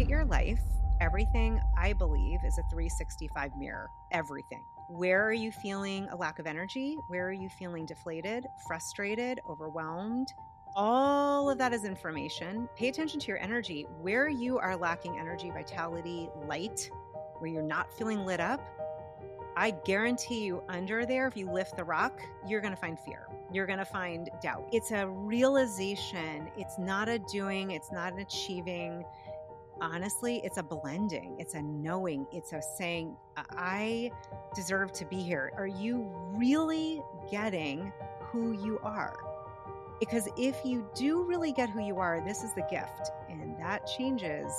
at your life, everything, I believe, is a 365 mirror. Everything. Where are you feeling a lack of energy? Where are you feeling deflated, frustrated, overwhelmed? All of that is information. Pay attention to your energy. Where you are lacking energy, vitality, light, where you're not feeling lit up, I guarantee you under there, if you lift the rock, you're going to find fear. You're going to find doubt. It's a realization. It's not a doing. It's not an achieving. Honestly, it's a blending. It's a knowing. It's a saying, I deserve to be here. Are you really getting who you are? Because if you do really get who you are, this is the gift. And that changes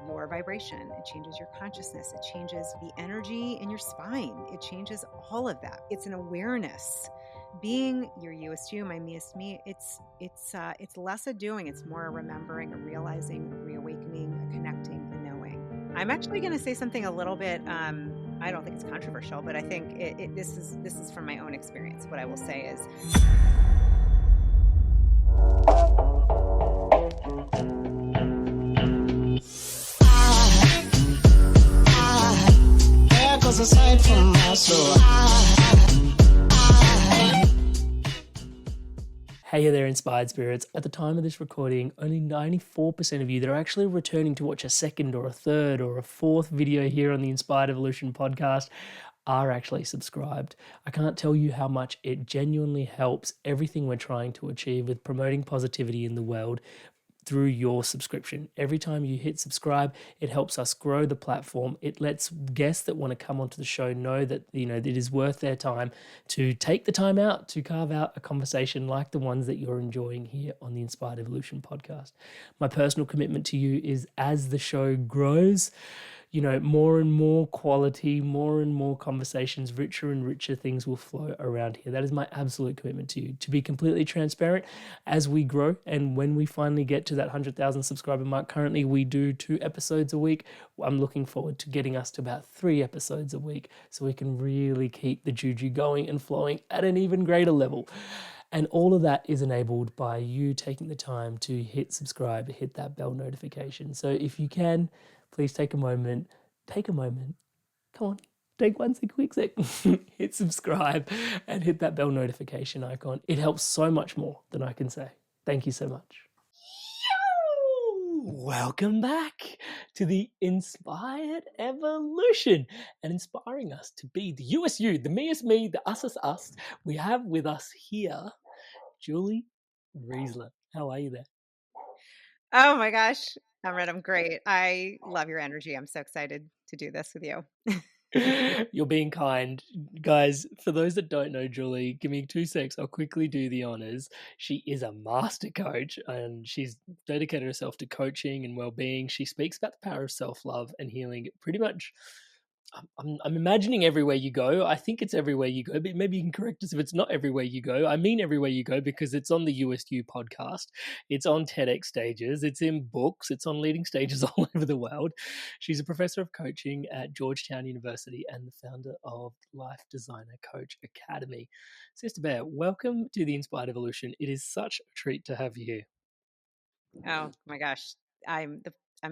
your vibration. It changes your consciousness. It changes the energy in your spine. It changes all of that. It's an awareness. Being your youest you, my meest me. It's less a doing. It's more a remembering, a realizing, a reawakening, a connecting, a knowing. I'm actually going to say something a little bit. I don't think it's controversial, but I think this is from my own experience. What I will say is. Aside from my soul. Hey there, inspired spirits. At the time of this recording, only 94% of you that are actually returning to watch a second or a third or a fourth video here on the Inspired Evolution podcast are actually subscribed. I can't tell you how much it genuinely helps everything we're trying to achieve with promoting positivity in the world through your subscription. Every time you hit subscribe, it helps us grow the platform. It lets guests that want to come onto the show know that, that it is worth their time to take the time out to carve out a conversation like the ones that you're enjoying here on the Inspired Evolution podcast. My personal commitment to you is, as the show grows, more and more quality, more and more conversations, richer and richer things will flow around here. That is my absolute commitment to you. To be completely transparent, as we grow and when we finally get to that 100,000 subscriber mark, currently we do 2 episodes a week. I'm looking forward to getting us to about 3 episodes a week so we can really keep the juju going and flowing at an even greater level. And all of that is enabled by you taking the time to hit subscribe, hit that bell notification. So if you can, please take a moment, come on, take one quick sec, hit subscribe and hit that bell notification icon. It helps so much more than I can say. Thank you so much. Welcome back to the Inspired Evolution, and inspiring us to be the you is you, the me is me, the us is us. We have with us here Julie Reisler. How are you there? Oh my gosh, Conrad, I'm great. I love your energy. I'm so excited to do this with you. You're being kind. Guys, for those that don't know Julie, give me 2 secs. I'll quickly do the honors. She is a master coach and she's dedicated herself to coaching and well-being. She speaks about the power of self-love and healing pretty much. I'm imagining everywhere you go. I think it's everywhere you go, but maybe you can correct us if it's not everywhere you go. I mean everywhere you go because it's on the USU podcast. It's on TEDx stages. It's in books. It's on leading stages all over the world. She's a professor of coaching at Georgetown University and the founder of Life Designer Coach Academy. Sister Bear, welcome to the Inspired Evolution. It is such a treat to have you here. Oh my gosh, I'm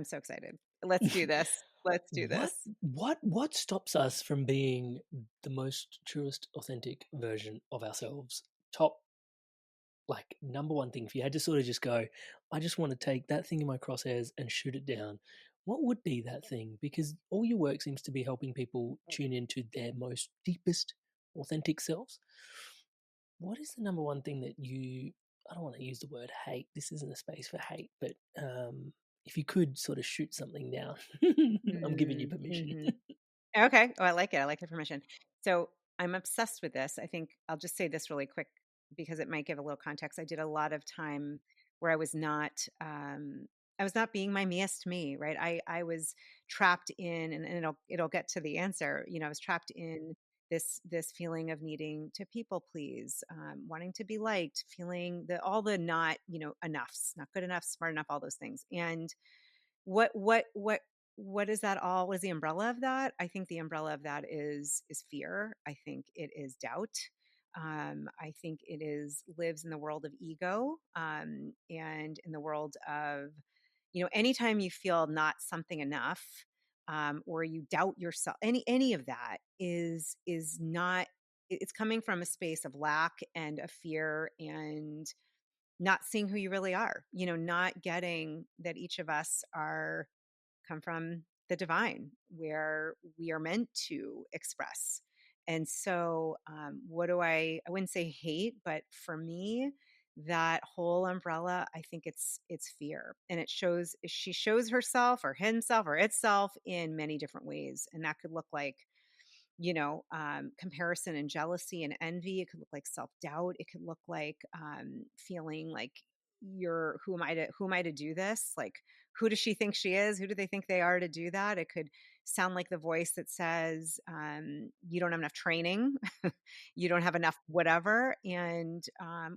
so excited. Let's do this. Let's do this. What stops us from being the most truest, authentic version of ourselves? Top, like, number one thing, if you had to sort of just go, I just want to take that thing in my crosshairs and shoot it down, what would be that thing? Because all your work seems to be helping people tune into their most deepest, authentic selves. What is the number one thing that I don't want to use the word hate. This isn't a space for hate, but if you could sort of shoot something down, I'm giving you permission. Mm-hmm. Okay. Oh, I like it. I like the permission. So I'm obsessed with this. I think I'll just say this really quick because it might give a little context. I did a lot of time where I was not being my meest me, right? I was trapped in, and it'll get to the answer. I was trapped in this feeling of needing to people please, wanting to be liked, feeling all the not, enoughs, not good enough, smart enough, all those things. And what is that all? What is the umbrella of that? I think the umbrella of that is fear. I think it is doubt. I think lives in the world of ego, and in the world of anytime you feel not something enough, or you doubt yourself, any of that is not, it's coming from a space of lack and of fear and not seeing who you really are, not getting that each of us are come from the divine where we are meant to express. And so, what do I wouldn't say hate, but for me, that whole umbrella, I think it's fear. And she shows herself or himself or itself in many different ways. And that could look like, comparison and jealousy and envy. It could look like self doubt. It could look like feeling like who am I to do this? Like, who does she think she is? Who do they think they are to do that? It could sound like the voice that says, you don't have enough training, you don't have enough whatever, and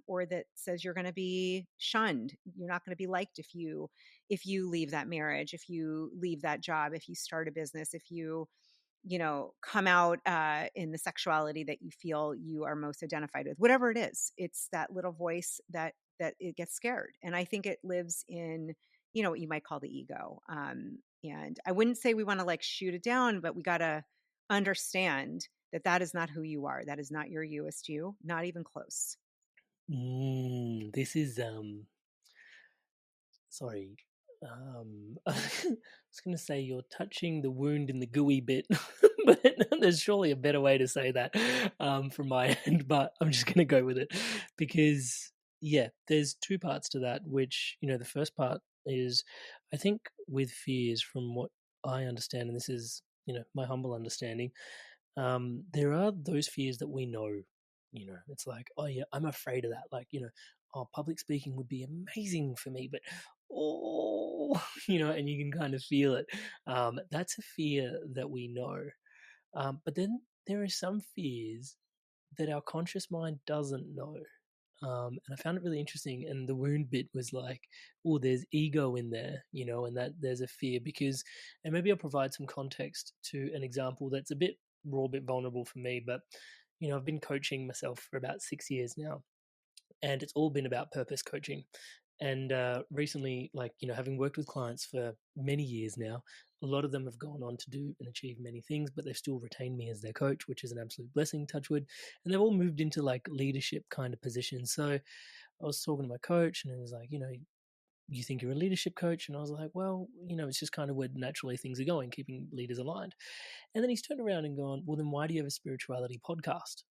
or that says you're going to be shunned. You're not going to be liked if you leave that marriage, if you leave that job, if you start a business, if you come out in the sexuality that you feel you are most identified with, whatever it is. It's that little voice that it gets scared, and I think it lives in what you might call the ego. And I wouldn't say we want to like shoot it down, but we got to understand that that is not who you are. That is not your youest you, not even close. This is sorry. I was going to say you're touching the wound in the gooey bit, but there's surely a better way to say that from my end. But I'm just going to go with it because, yeah, there's two parts to that. Which the first part is, I think, with fears, from what I understand, and this is my humble understanding, there are those fears that we know. It's like, oh yeah, I'm afraid of that. Like, oh, public speaking would be amazing for me, but oh, and you can kind of feel it. That's a fear that we know. But then there are some fears that our conscious mind doesn't know. And I found it really interesting. And the wound bit was like, oh, there's ego in there, and that there's a fear because, and maybe I'll provide some context to an example that's a bit raw, a bit vulnerable for me. But, I've been coaching myself for about 6 years now, and it's all been about purpose coaching. And recently, like, having worked with clients for many years now, a lot of them have gone on to do and achieve many things, but they've still retained me as their coach, which is an absolute blessing, touch wood. And they've all moved into like leadership kind of positions. So I was talking to my coach, and it was like, you think you're a leadership coach? And I was like, well, it's just kind of where naturally things are going, keeping leaders aligned. And then he's turned around and gone, well, then why do you have a spirituality podcast?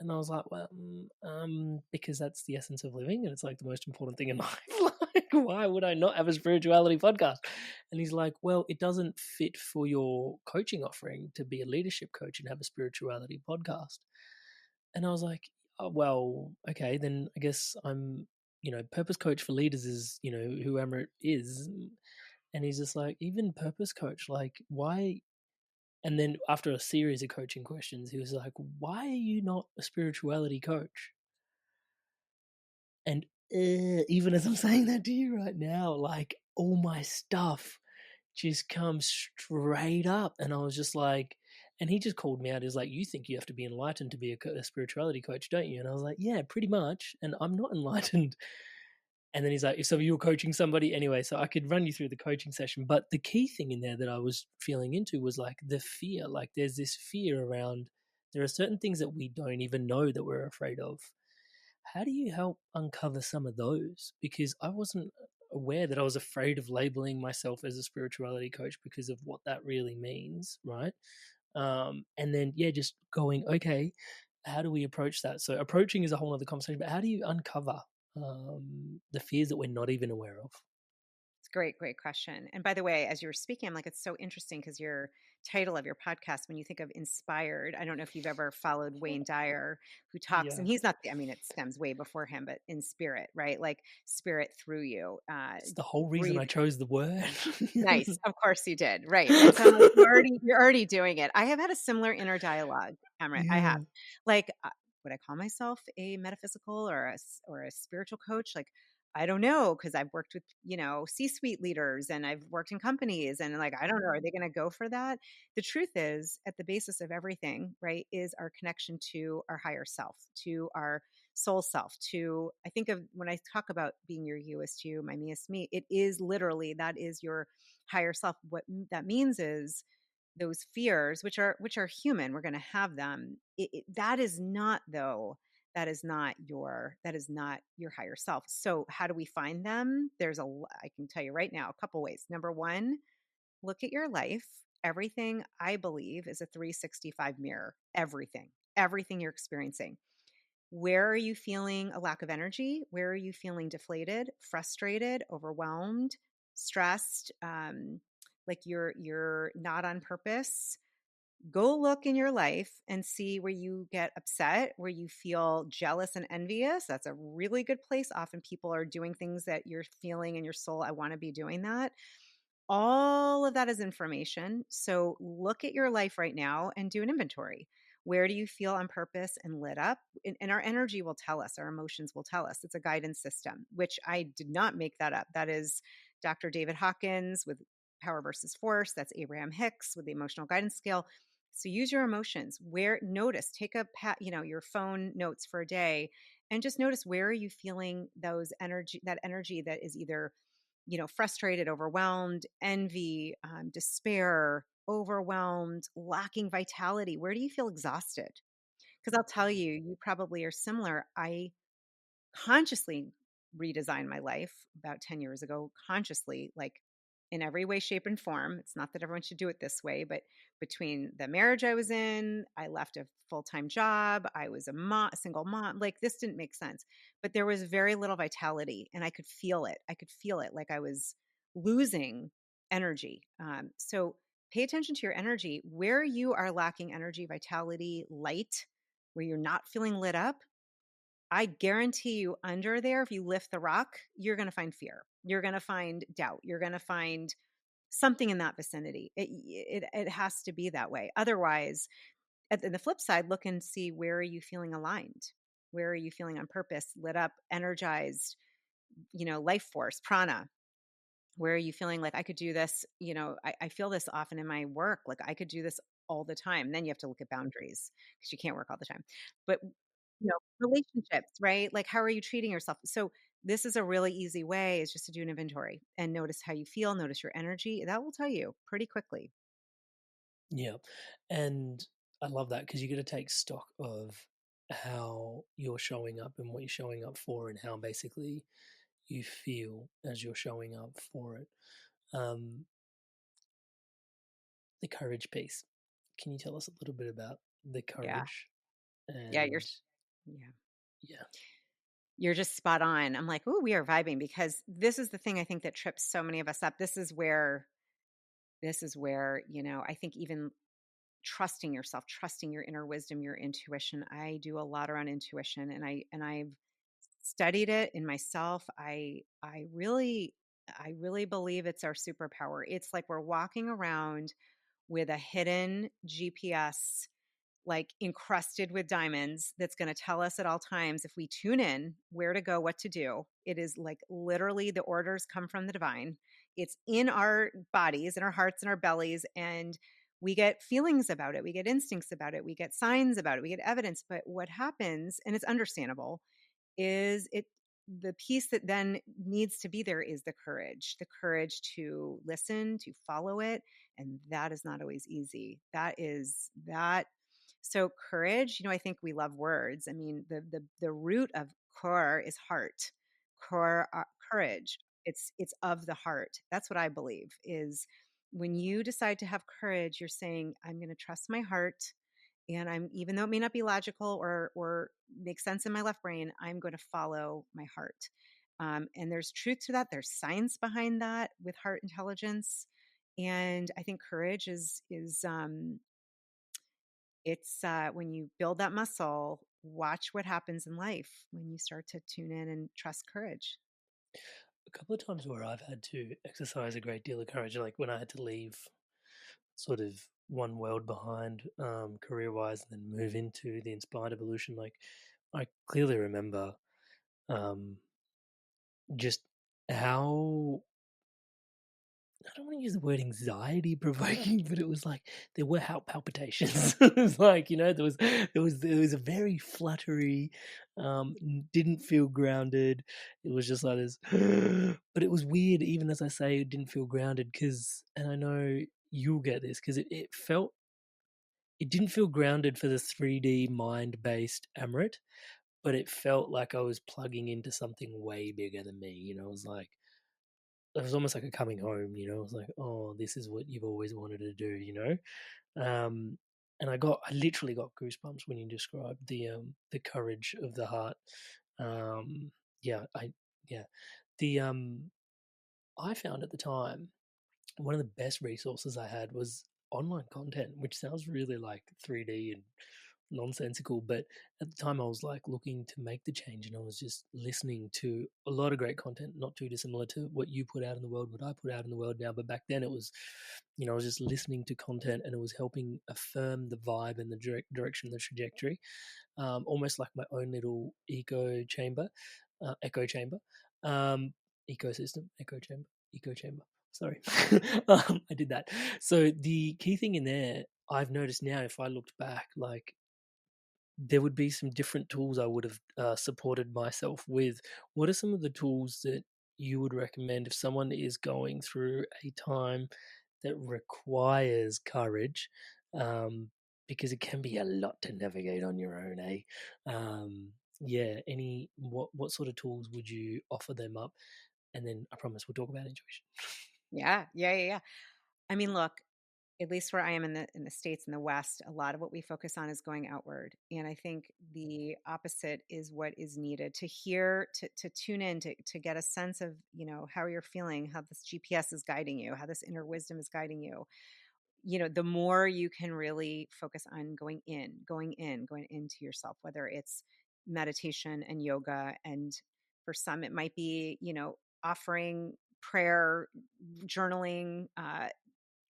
And I was like, well, because that's the essence of living, and it's like the most important thing in life. Like, why would I not have a spirituality podcast? And he's like, well, it doesn't fit for your coaching offering to be a leadership coach and have a spirituality podcast. And I was like, oh, well, okay, then I guess I'm, purpose coach for leaders is, whoever it is. And he's just like, even purpose coach, like, why? And then after a series of coaching questions, he was like, why are you not a spirituality coach? And even as I'm saying that to you right now, like all my stuff just comes straight up. And I was just like, and he just called me out. He was like, you think you have to be enlightened to be a spirituality coach, don't you? And I was like, yeah, pretty much. And I'm not enlightened. And then he's like, so you were coaching somebody anyway, so I could run you through the coaching session. But the key thing in there that I was feeling into was like the fear. Like there's this fear around, there are certain things that we don't even know that we're afraid of. How do you help uncover some of those? Because I wasn't aware that I was afraid of labeling myself as a spirituality coach because of what that really means, right? And then, yeah, just going, okay, how do we approach that? So approaching is a whole other conversation, but how do you uncover the fears that we're not even aware of? It's a great, great question. And by the way, as you were speaking, I'm like, it's so interesting because your title of your podcast, when you think of inspired, I don't know if you've ever followed Wayne Dyer, who talks, Yeah, and he's not, I mean, it stems way before him, but in spirit, right? Like spirit through you, it's the whole reason breathe. I chose the word. Nice. Of course you did. Right. And so I'm like, you're already doing it. I have had a similar inner dialogue, Cameron. I have. Yeah. Like, would I call myself a metaphysical or a spiritual coach? Like, I don't know, because I've worked with, C-suite leaders and I've worked in companies, and like, I don't know, are they going to go for that? The truth is, at the basis of everything, right, is our connection to our higher self, to our soul self, to, I think of when I talk about being your you, my me is me, it is literally, that is your higher self. What that means is those fears, which are human, we're going to have them. That is not, though, that is not your higher self. So how do we find them? I can tell you right now, a couple ways. Number one, look at your life. Everything, I believe, is a 365 mirror. Everything you're experiencing. Where are you feeling a lack of energy? Where are you feeling deflated, frustrated, overwhelmed, stressed, like you're not on purpose? Go look in your life and see where you get upset, where you feel jealous and envious. That's a really good place. Often people are doing things that you're feeling in your soul, I want to be doing that. All of that is information. So look at your life right now and do an inventory. Where do you feel on purpose and lit up? And our energy will tell us, our emotions will tell us. It's a guidance system, which I did not make that up. That is Dr. David Hawkins with Power versus Force. That's Abraham Hicks with the emotional guidance scale. So use your emotions. Notice, take your phone notes for a day and just notice, where are you feeling that energy that is either frustrated, overwhelmed, envy, despair, overwhelmed, lacking vitality. Where do you feel exhausted? Because I'll tell you, you probably are similar. I consciously redesigned my life about 10 years ago, consciously, like in every way, shape, and form. It's not that everyone should do it this way, but between the marriage I was in, I left a full time job, I was a single mom, like this didn't make sense. But there was very little vitality and I could feel it. I could feel it like I was losing energy. So pay attention to your energy. Where you are lacking energy, vitality, light, where you're not feeling lit up, I guarantee you, under there, if you lift the rock, you're going to find fear. You're going to find doubt. You're going to find something in that vicinity. It has to be that way. Otherwise, at the flip side, look and see, where are you feeling aligned? Where are you feeling on purpose, lit up, energized, life force, prana? Where are you feeling like, I could do this? I feel this often in my work. Like I could do this all the time. Then you have to look at boundaries because you can't work all the time. But relationships, right? Like, how are you treating yourself? So this is a really easy way, is just to do an inventory and notice how you feel, notice your energy. That will tell you pretty quickly. Yeah. And I love that because you get to take stock of how you're showing up and what you're showing up for and how basically you feel as you're showing up for it. Um, the courage piece. Can you tell us a little bit about the Yeah. courage? Yeah. And Yeah. yeah, You're just spot on. I'm like, oh, we are vibing, because this is the thing I think that trips so many of us up. This is where, I think even trusting yourself, trusting your inner wisdom, your intuition. I do a lot around intuition, and I've studied it in myself. I really believe it's our superpower. It's like we're walking around with a hidden GPS, like encrusted with diamonds, that's going to tell us at all times, if we tune in, where to go, what to do. It is like literally the orders come from the divine. It's in our bodies, in our hearts, and our bellies, and we get feelings about it, we get instincts about it, we get signs about it, we get evidence. But what happens, and it's understandable, is it the piece that then needs to be there is the courage to listen, to follow it. And that is not always easy. So courage, I think we love words. I mean, the root of core is heart. Core Courage. It's of the heart. That's what I believe is, when you decide to have courage, you're saying, I'm going to trust my heart, and I'm, even though it may not be logical or make sense in my left brain, I'm going to follow my heart. And there's truth to that. There's science behind that with heart intelligence. And I think courage is it's when you build that muscle, watch what happens in life when you start to tune in and trust courage. a couple of times where I've had to exercise a great deal of courage, like when I had to leave sort of one world behind career wise and then move into the inspired evolution, like I clearly remember um, just how don't want to use the word anxiety provoking, but it was like there were heart palpitations. It was like, there was a very fluttery, didn't feel grounded. It was just like this, but it was weird. Even as I say, it didn't feel grounded because, and I know you'll get this because it didn't feel grounded for the 3D mind based Amrit, but it felt like I was plugging into something way bigger than me. It was like it was almost like a coming home. It was like, oh, this is what you've always wanted to do. And I literally got goosebumps when you described the courage of the heart. Um, yeah, yeah, the I found at the time one of the best resources I had was online content, which sounds really like 3D and nonsensical. But at the time, I was like looking to make the change, and I was just listening to a lot of great content, not too dissimilar to what you put out in the world, what I put out in the world now. But back then, it was, I was just listening to content, and it was helping affirm the vibe and the direction, the trajectory, almost like my own little echo chamber, um, ecosystem, echo chamber. Sorry, I did that. So the key thing in there, I've noticed now, if I looked back, like there would be some different tools I would have supported myself with. What are some of the tools that you would recommend if someone is going through a time that requires courage? Because it can be a lot to navigate on your own, eh? Yeah. What sort of tools would you offer them up? And then I promise we'll talk about intuition. Yeah, yeah, yeah, yeah. I mean, look, at least where I am in the States in the West, a lot of what we focus on is going outward. And I think the opposite is what is needed to hear, to tune in, to get a sense of, how you're feeling, how this GPS is guiding you, how this inner wisdom is guiding you. The more you can really focus on going into yourself, whether it's meditation and yoga. And for some, it might be, offering prayer, journaling,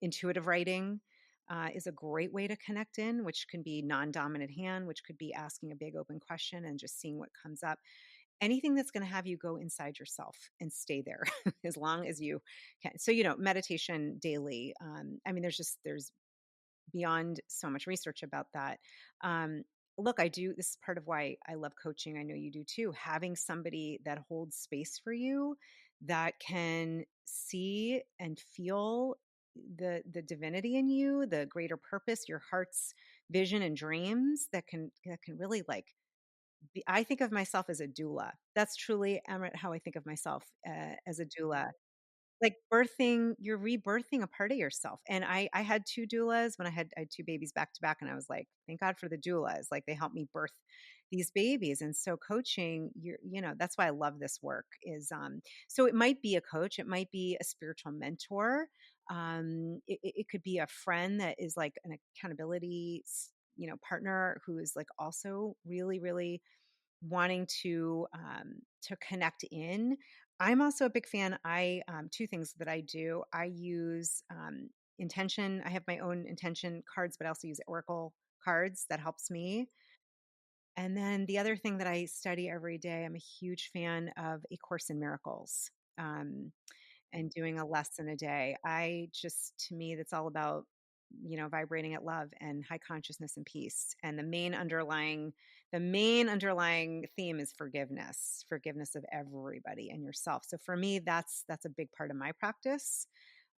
intuitive writing is a great way to connect in, which can be non dominant hand, which could be asking a big open question and just seeing what comes up. Anything that's going to have you go inside yourself and stay there as long as you can. So, meditation daily. I mean, there's beyond so much research about that. Um, Look, this is part of why I love coaching. I know you do too. Having somebody that holds space for you, that can see and feel the divinity in you, the greater purpose, your heart's vision and dreams, that can really like I think of myself as a doula. That's truly, Amrit, how I think of myself, as a doula. Like you're rebirthing a part of yourself. And I had 2 doulas when I had 2 babies back to back, and I was like, "Thank God for the doulas." Like, they helped me birth these babies. And so coaching, that's why I love this work is, so it might be a coach, it might be a spiritual mentor. It could be a friend that is like an accountability, partner who is like also really, really wanting to connect in. I'm also a big fan. I 2 things that I do. I use intention. I have my own intention cards, but I also use Oracle cards. That helps me. And then the other thing that I study every day, I'm a huge fan of A Course in Miracles. Um, and doing a lesson a day. To me, that's all about, vibrating at love and high consciousness and peace. And the main underlying theme is forgiveness of everybody and yourself. So for me, that's a big part of my practice.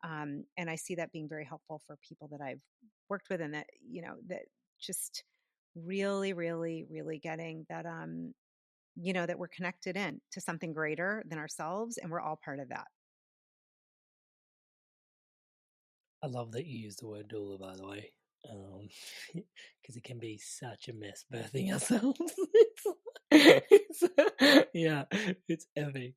And I see that being very helpful for people that I've worked with, and that just really, really, really getting that, that we're connected in to something greater than ourselves, and we're all part of that. I love that you use the word doula, by the way, because it can be such a mess birthing ourselves. Yeah, it's epic.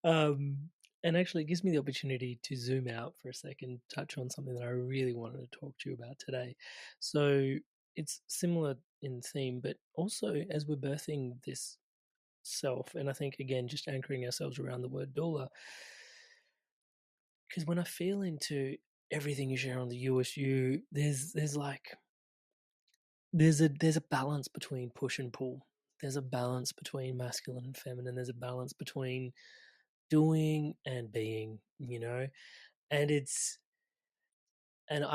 Um, and actually, it gives me the opportunity to zoom out for a second, touch on something that I really wanted to talk to you about today. So it's similar in theme, but also as we're birthing this self, and I think again, just anchoring ourselves around the word doula, because when I feel into everything you share on the USU, there's like there's a balance between push and pull. There's a balance between masculine and feminine. There's a balance between doing and being, And it's and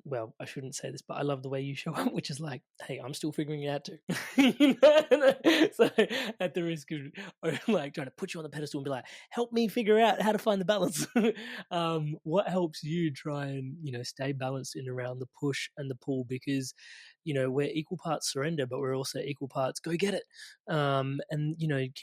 well, I shouldn't say this, but I love the way you show up, which is like, hey, I'm still figuring it out too. You know? So at the risk of like trying to put you on the pedestal and be like, help me figure out how to find the balance. What helps you try and stay balanced in around the push and the pull? Because we're equal parts surrender, but we're also equal parts go get it. And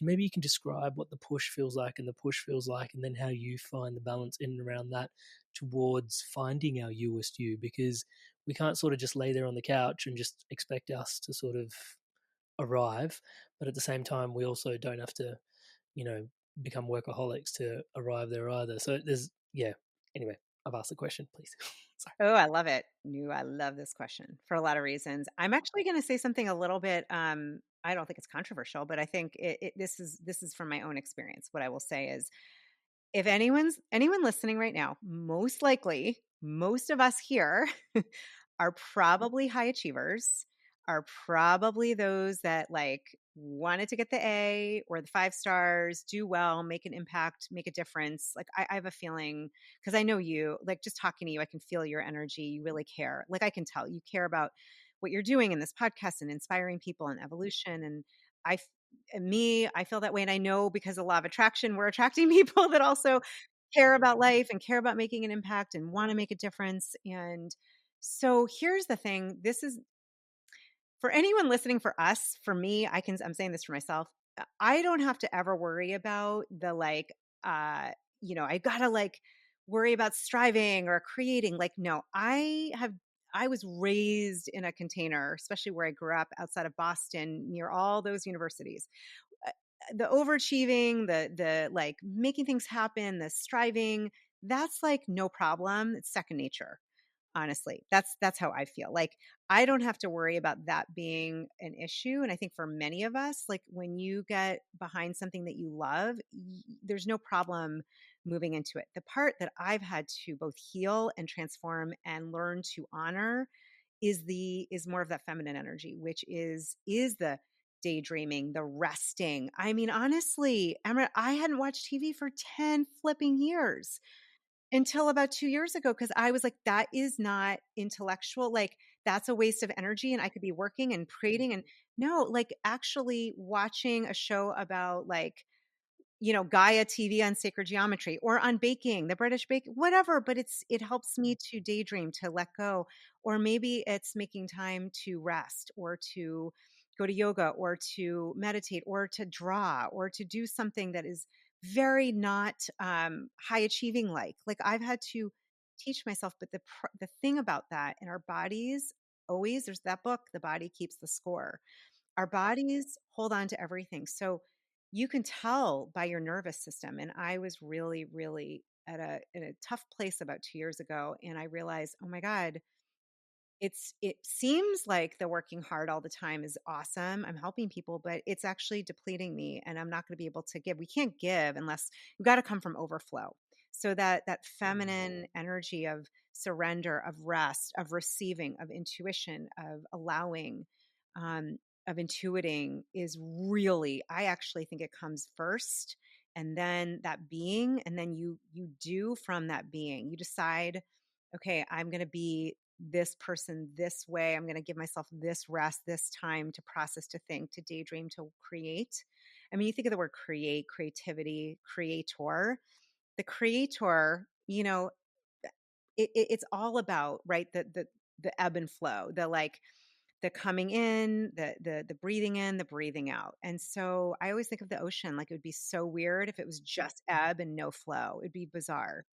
maybe you can describe what the push feels like and the push feels like, and then how you find the balance in and around that towards finding our newest you, because we can't sort of just lay there on the couch and just expect us to sort of arrive, but at the same time we also don't have to you know become workaholics to arrive there either. So there's anyway, I've asked the question, please. Sorry. Oh, I love it. I love this question for a lot of reasons. I'm actually going to say something a little bit. I don't think it's controversial, but I think this is from my own experience. What I will say is, if anyone listening right now, most likely, most of us here are probably high achievers, are probably those that like wanted to get the A or the 5 stars, do well, make an impact, make a difference. Like I have a feeling, because I know you, like just talking to you, I can feel your energy. You really care. Like I can tell you care about what you're doing in this podcast and inspiring people and evolution. And I I feel that way. And I know because of law of attraction, we're attracting people that also care about life and care about making an impact and want to make a difference. And so here's the thing. This is for anyone listening, for us, for me, I'm saying this for myself. I don't have to ever worry about the like, I gotta like worry about striving or creating. Like, no, I was raised in a container, especially where I grew up outside of Boston near all those universities. uh, the overachieving, the like making things happen, the striving, that's like no problem. It's second nature. Honestly, that's how I feel. Like I don't have to worry about that being an issue. And I think for many of us, like when you get behind something that you love, there's no problem moving into it. The part that I've had to both heal and transform and learn to honor is more of that feminine energy, which is the daydreaming, the resting. I mean, honestly, Emma, I hadn't watched TV for 10 flipping years until about 2 years ago, because I was like, "That is not intellectual, like, that's a waste of energy, and I could be working and creating," and no, like, actually watching a show about, like, Gaia TV on sacred geometry or on baking, the British bake, whatever, but it helps me to daydream, to let go. Or maybe it's making time to rest or to go to yoga or to meditate or to draw or to do something that is very not high achieving like I've had to teach myself. But the thing about that in our bodies, always there's that book, The Body Keeps the Score. Our bodies hold on to everything. So you can tell by your nervous system. And I was really, really in a tough place about 2 years ago. And I realized, oh my God, it seems like the working hard all the time is awesome. I'm helping people, but it's actually depleting me and I'm not going to be able to give. We can't give unless we've got to come from overflow. So that feminine energy of surrender, of rest, of receiving, of intuition, of allowing, of intuiting is really, I actually think it comes first, and then that being, and then you do from that being. You decide, okay, I'm going to be this person this way. I'm going to give myself this rest, this time to process, to think, to daydream, to create. I mean, you think of the word create, creativity, creator. The creator, it's all about, right, the ebb and flow, the like the coming in, the breathing in, the breathing out. And so I always think of the ocean like it would be so weird if it was just ebb and no flow. It'd be bizarre.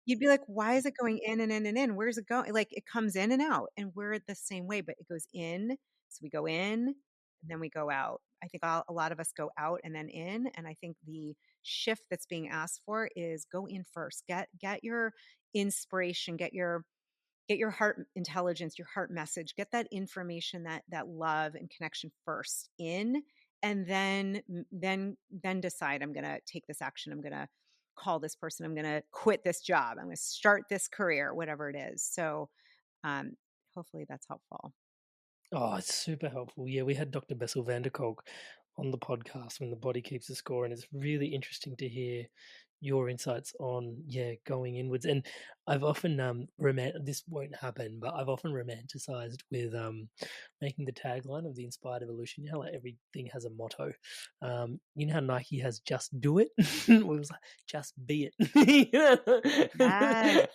You'd be like, "Why is it going in and in and in? Where's it going?" Like, it comes in and out, and we're the same way, but it goes in, so we go in, and then we go out. I think a lot of us go out and then in, and I think the shift that's being asked for is go in first. Get your inspiration, get your heart intelligence, your heart message, get that information, that love and connection first in, and then decide, I'm going to take this action. I'm going to call this person. I'm going to quit this job. I'm going to start this career, whatever it is. So um hopefully that's helpful. Oh, it's super helpful. Yeah, we had Dr. Bessel van der Kolk on the podcast when The Body Keeps the Score, and it's really interesting to hear, your insights on going inwards. And I've often this won't happen, but I've often romanticized with making the tagline of the Inspired Evolution. You know, like everything has a motto. You know how Nike has "Just Do It." It was like "Just Be Yes.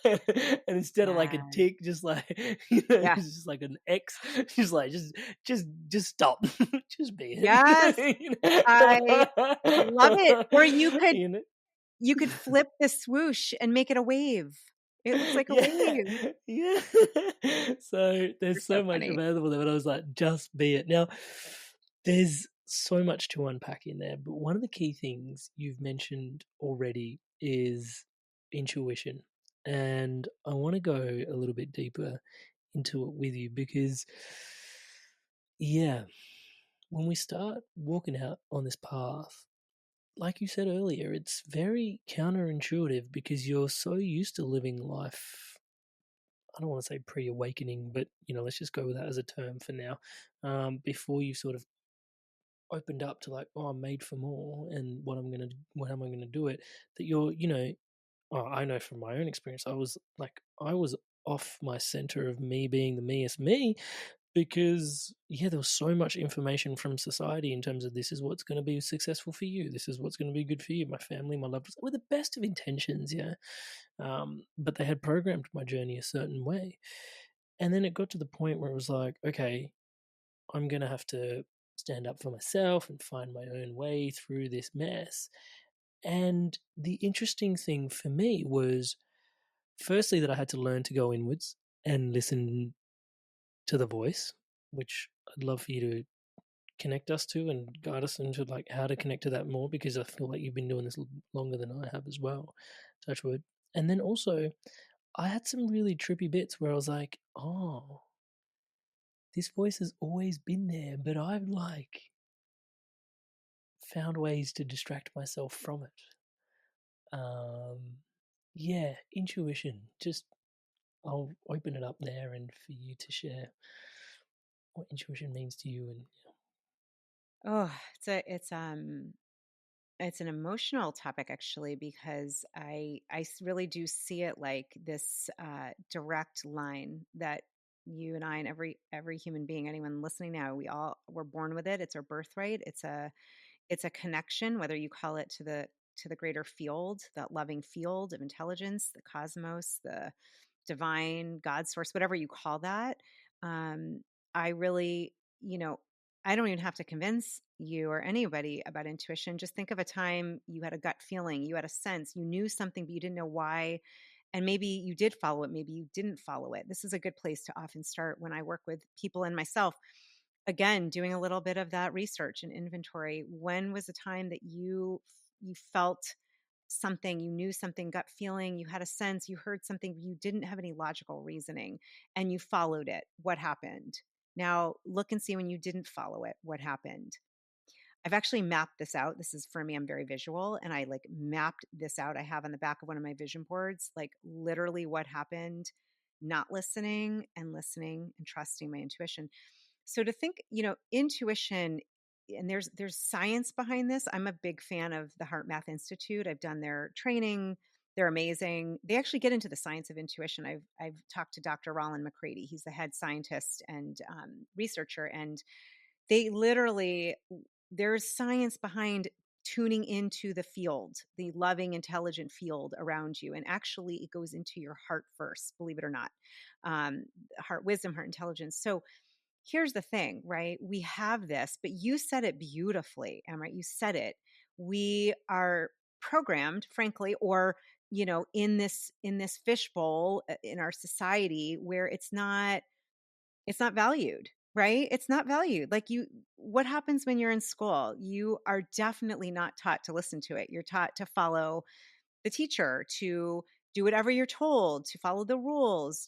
It," and instead of like a Yes. tick, just like Yeah. it's just like an X. Just like just stop, just be Yes. I love it. it. Or you could You know? you could flip the swoosh and make it a wave. It looks like a Yeah, wave. yeah. So You're there's so so much funny. available there, but I was like, just be it. Now, there's so much to unpack in there, but one of the key things you've mentioned already is intuition. And I want to go a little bit deeper into it with you because, yeah, when we start walking out on this path, like you said earlier, it's very counterintuitive because you're so used to living life. I don't want to say pre-awakening, but let's just go with that as a term for now. Before you sort of opened up to like, oh, I'm made for more, and what am I gonna do it? That oh, I know from my own experience, I was off my center of me being the meest me because there was so much information from society in terms of this is what's going to be successful for you, this is what's going to be good for you, my family, my loved ones, with the best of intentions, but they had programmed my journey a certain way, and then it got to the point where it was like, okay, I'm going to have to stand up for myself and find my own way through this mess. And the interesting thing for me was, firstly, that I had to learn to go inwards and listen to the voice, which I'd love for you to connect us to and guide us into like how to connect to that more, because I feel like you've been doing this longer than I have as well. Touch wood. And then also, I had some really trippy bits where I was like, oh, this voice has always been there, but I've like found ways to distract myself from it. Intuition. Just I'll open it up there and for you to share what intuition means to you. And Oh, it's an emotional topic actually, because really do see it like this direct line that you and I and every human being, anyone listening now, we're born with it. It's our birthright. It's a connection, whether you call it to the greater field, that loving field of intelligence, the cosmos, the divine, God source, whatever you call that. Um, I really, I don't even have to convince you or anybody about intuition. Just think of a time you had a gut feeling, you had a sense, you knew something, but you didn't know why. And maybe you did follow it, maybe you didn't follow it. This is a good place to often start when I work with people and myself. Again, doing a little bit of that research and inventory. When was the time that you felt something, you knew something, gut feeling, you had a sense, you heard something, you didn't have any logical reasoning and you followed it? What happened? Now look and see when you didn't follow it, what happened? I've actually mapped this out. This is for me, I'm very visual, and I like mapped this out. I have on the back of one of my vision boards, like literally what happened, not listening and trusting my intuition. So to think, intuition, and there's science behind this. I'm a big fan of the Heart Math Institute. I've done their training. They're amazing. They actually get into the science of intuition. I've talked to Dr. Roland McCready. He's the head scientist and researcher, and they literally, there's science behind tuning into the field, the loving, intelligent field around you. And actually, it goes into your heart first, believe it or not. Heart wisdom, heart intelligence. So here's the thing, right? We have this, but you said it beautifully, Em, right? You said it. We are programmed, frankly, or in this fishbowl in our society where it's not valued, right? It's not valued. Like what happens when you're in school? You are definitely not taught to listen to it. You're taught to follow the teacher, to do whatever you're told, to follow the rules,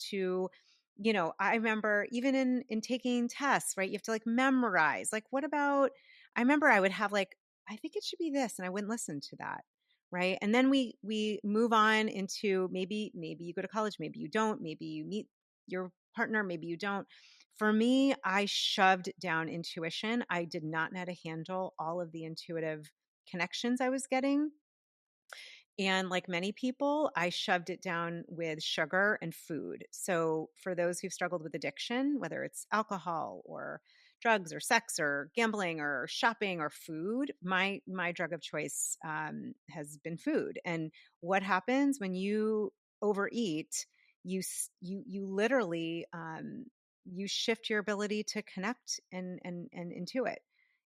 I remember even in taking tests, right? You have to like memorize. Like, what about, I remember I would have like, I think it should be this, and I wouldn't listen to that. Right. And then we move on into maybe you go to college, maybe you don't, maybe you meet your partner, maybe you don't. For me, I shoved down intuition. I did not know how to handle all of the intuitive connections I was getting. And like many people, I shoved it down with sugar and food. So, for those who've struggled with addiction, whether it's alcohol or drugs or sex or gambling or shopping or food, my drug of choice has been food. And what happens when you overeat? You literally you shift your ability to connect and intuit.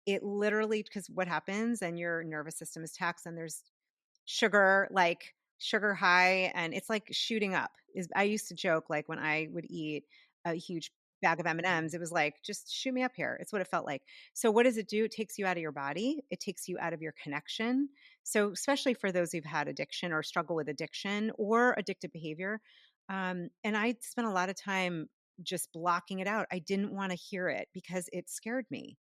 It literally, because what happens, and your nervous system is taxed, and there's sugar, like sugar high, and it's like shooting up. Is I used to joke, like when I would eat a huge bag of M&Ms, it was like, just shoot me up here. It's what it felt like. So what does it do? It takes you out of your body. It takes you out of your connection. So especially for those who've had addiction or struggle with addiction or addictive behavior. And I spent a lot of time just blocking it out. I didn't want to hear it because it scared me.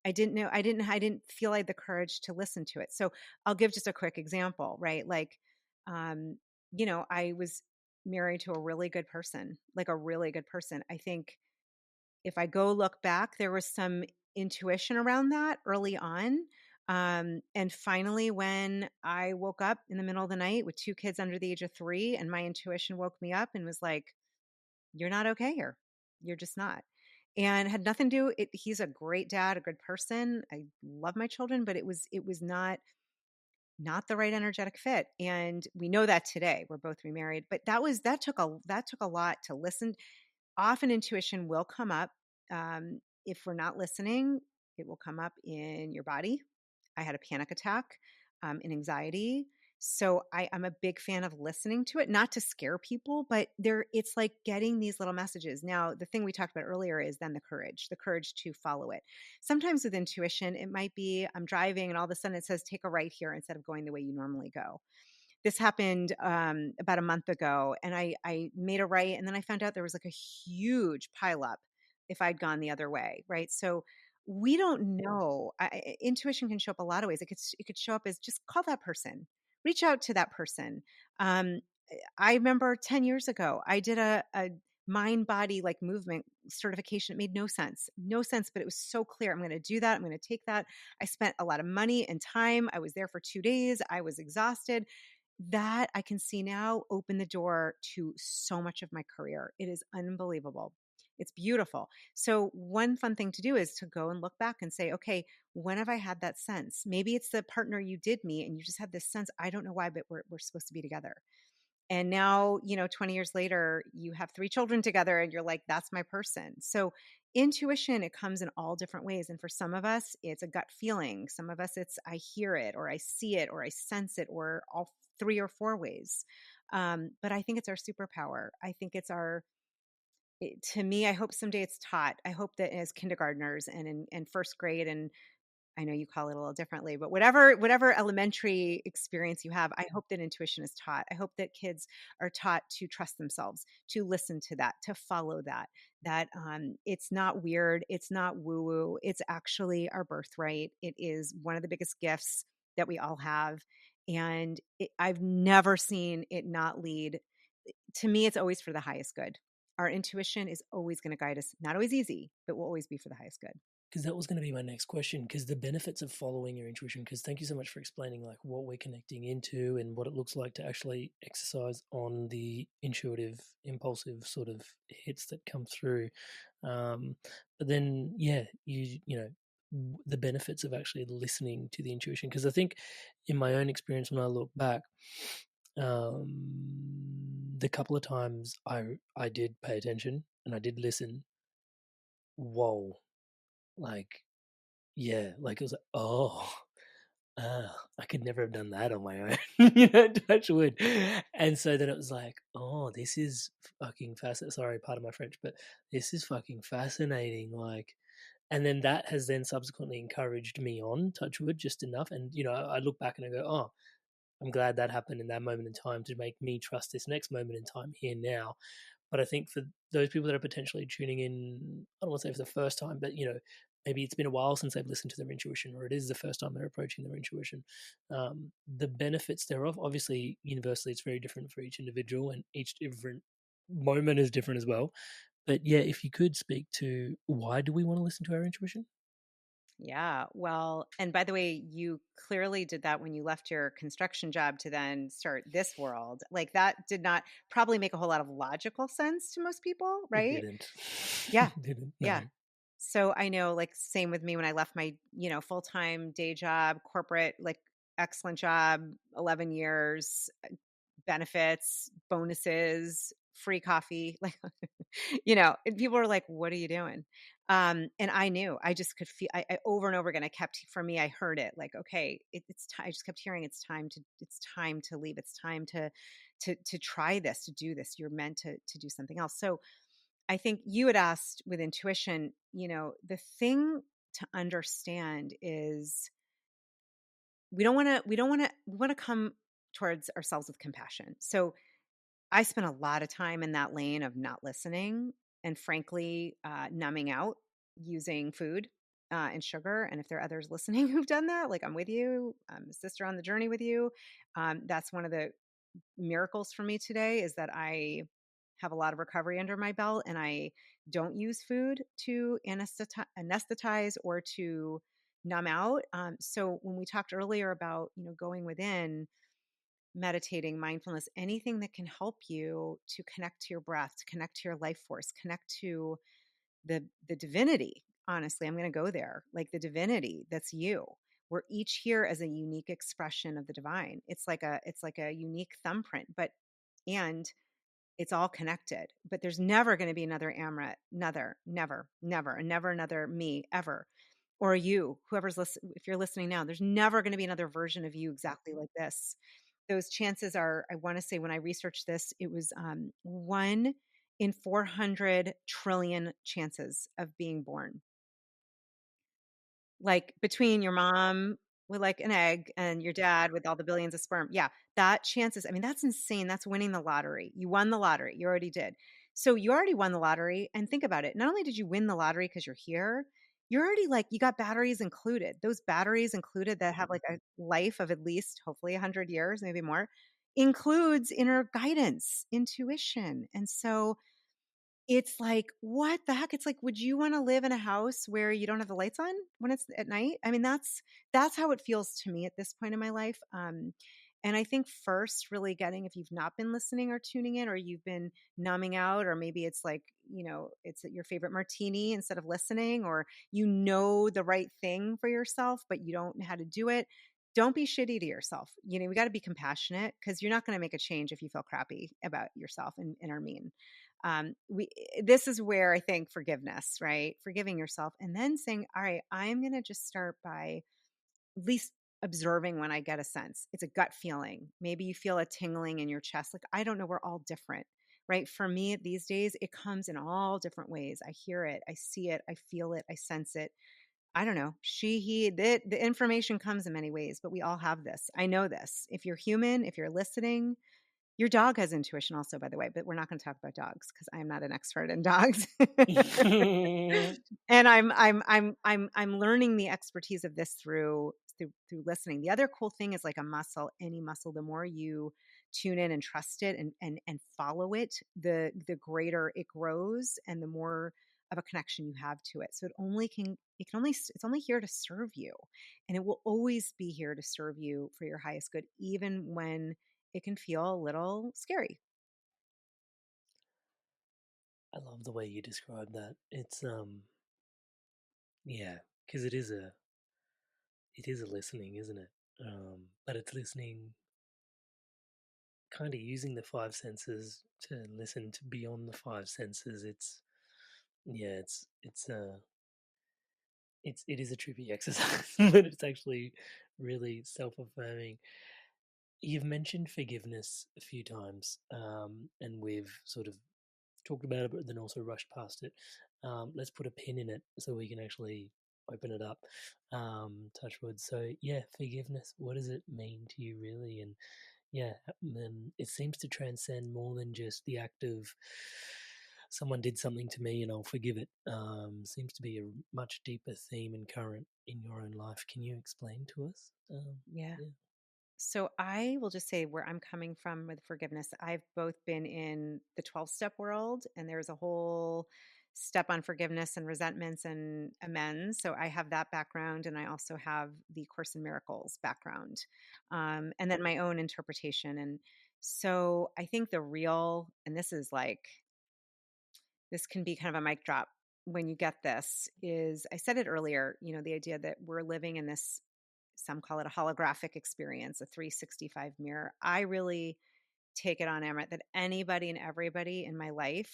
I didn't know, I didn't feel I had the courage to listen to it. So I'll give just a quick example, right? Like, um, I was married to a really good person, like a really good person. I think if I go look back, there was some intuition around that early on. And finally, when I woke up in the middle of the night with two kids under the age of 3, and my intuition woke me up and was like, you're not okay here. You're just not. And had nothing to do he's a great dad, a good person. I love my children, but it was not the right energetic fit. And we know that today. We're both remarried, but that took a lot to listen. Often intuition will come up. If we're not listening, it will come up in your body. I had a panic attack, and anxiety. So I'm a big fan of listening to it, not to scare people, but it's like getting these little messages. Now, the thing we talked about earlier is then the courage to follow it. Sometimes with intuition, it might be I'm driving and all of a sudden it says, take a right here instead of going the way you normally go. This happened about a month ago, and I made a right, and then I found out there was like a huge pileup if I'd gone the other way, right? So we don't know. Intuition can show up a lot of ways. It could show up as just call that person, reach out to that person. Um, I remember 10 years ago, I did a mind body like movement certification. It made no sense, but it was so clear. I'm going to do that. I'm going to take that. I spent a lot of money and time. I was there for 2 days. I was exhausted. That I can see now opened the door to so much of my career. It is unbelievable. It's beautiful. So, one fun thing to do is to go and look back and say, okay, when have I had that sense? Maybe it's the partner you did meet and you just had this sense, I don't know why, but we're supposed to be together. And now, 20 years later, you have 3 children together and you're like, that's my person. So, intuition, it comes in all different ways. And for some of us, it's a gut feeling. Some of us, it's I hear it or I see it or I sense it or all 3 or 4 ways. But I think it's our superpower. I think to me, I hope someday it's taught. I hope that as kindergartners and in first grade, and I know you call it a little differently, but whatever elementary experience you have, I hope that intuition is taught. I hope that kids are taught to trust themselves, to listen to that, to follow that. That it's not weird, it's not woo woo. It's actually our birthright. It is one of the biggest gifts that we all have, and I've never seen it not lead. To me, it's always for the highest good. Our intuition is always going to guide us. Not always easy, but will always be for the highest good. Because that was going to be my next question, because the benefits of following your intuition, because thank you so much for explaining like what we're connecting into and what it looks like to actually exercise on the intuitive impulsive sort of hits that come through. But then yeah, the benefits of actually listening to the intuition, because I think in my own experience when I look back, the couple of times I did pay attention and I did listen, whoa, like yeah, like it was like, oh, I could never have done that on my own, touch wood. And so then it was like, oh, this is fucking fascinating. Sorry, pardon my French, but this is fucking fascinating. Like, and then that has then subsequently encouraged me on touch wood just enough. And, I look back and I go, oh, I'm glad that happened in that moment in time to make me trust this next moment in time here now. But I think for those people that are potentially tuning in, I don't want to say for the first time, but maybe it's been a while since they've listened to their intuition, or it is the first time they're approaching their intuition. The benefits thereof, obviously, universally, it's very different for each individual, and each different moment is different as well. But yeah, if you could speak to why do we want to listen to our intuition? Yeah. Well, and by the way, you clearly did that when you left your construction job to then start this world. Like that did not probably make a whole lot of logical sense to most people, It right? didn't. Yeah. It didn't. Yeah. No. So I know, like, same with me when I left my, full-time day job, corporate, like, excellent job, 11 years, benefits, bonuses, free coffee, like, and people were like, "What are you doing?" And I knew, I just could feel, I over and over again, I kept, for me, I heard it like, okay, it's time. I just kept hearing, it's time to leave. It's time to try this, to do this. You're meant to do something else. So I think you had asked with intuition, the thing to understand is we want to come towards ourselves with compassion. So I spent a lot of time in that lane of not listening and frankly numbing out using food and sugar. And if there are others listening who've done that, like I'm with you, I'm a sister on the journey with you. That's one of the miracles for me today is that I have a lot of recovery under my belt and I don't use food to anesthetize or to numb out. So when we talked earlier about, going within, meditating, mindfulness, anything that can help you to connect to your breath, to connect to your life force, connect to the divinity. Honestly, I'm going to go there. Like the divinity that's you. We're each here as a unique expression of the divine. It's like a unique thumbprint, but and it's all connected. But there's never going to be another Amrit, never, and never another me ever. Or you, whoever's listening, if you're listening now, there's never going to be another version of you exactly like this. Those chances are, I want to say, when I researched this, it was 1 in 400 trillion chances of being born, like between your mom with like an egg and your dad with all the billions of sperm. Yeah, that chances, I mean, that's insane. That's winning the lottery. You won the lottery. You already did. So you already won the lottery. And think about it. Not only did you win the lottery because you're here, you're already like, you got batteries included. Those batteries included that have like a life of at least, hopefully, 100 years, maybe more, includes inner guidance, intuition. And so it's like, what the heck? It's like, would you wanna live in a house where you don't have the lights on when it's at night? I mean, that's how it feels to me at this point in my life. And I think first really getting, if you've not been listening or tuning in, or you've been numbing out, or maybe it's like, it's your favorite martini instead of listening, or the right thing for yourself, but you don't know how to do it. Don't be shitty to yourself. We got to be compassionate because you're not going to make a change if you feel crappy about yourself and are mean. We This is where I think forgiveness, right? Forgiving yourself and then saying, all right, I'm going to just start by at least observing when I get a sense. It's a gut feeling. Maybe you feel a tingling in your chest. Like, I don't know, we're all different, right? For me these days, it comes in all different ways. I hear it, I see it, I feel it, I sense it. I don't know. She, he, the information comes in many ways, but we all have this. I know this. If you're human, if you're listening, your dog has intuition also, by the way, but we're not going to talk about dogs because I am not an expert in dogs. And I'm learning the expertise of this through listening. The other cool thing is like a muscle, any muscle, the more you tune in and trust it and follow it, the greater it grows and the more of a connection you have to it. So it's only here to serve you. And it will always be here to serve you for your highest good, even when it can feel a little scary. I love the way you describe that. It's yeah, because it is a listening, isn't it? But it's listening, kind of using the five senses to listen to beyond the five senses. It's yeah, it is a trippy exercise, but it's actually really self affirming. You've mentioned forgiveness a few times, and we've sort of talked about it, but then also rushed past it. Let's put a pin in it so we can actually open it up. Touch wood. So yeah, forgiveness. What does it mean to you, really? And yeah, it seems to transcend more than just the act of someone did something to me and I'll forgive it. Seems to be a much deeper theme and current in your own life. Can you explain to us? Yeah. Yeah. So I will just say where I'm coming from with forgiveness. I've both been in the 12-step world, and there's a whole step on forgiveness and resentments and amends. So I have that background, and I also have the Course in Miracles background, and then my own interpretation. And so I think the real, and this is like, this can be kind of a mic drop when you get this, is I said it earlier, the idea that we're living in this, some call it a holographic experience, a 365 mirror. I really take it on, Amaret, that anybody and everybody in my life,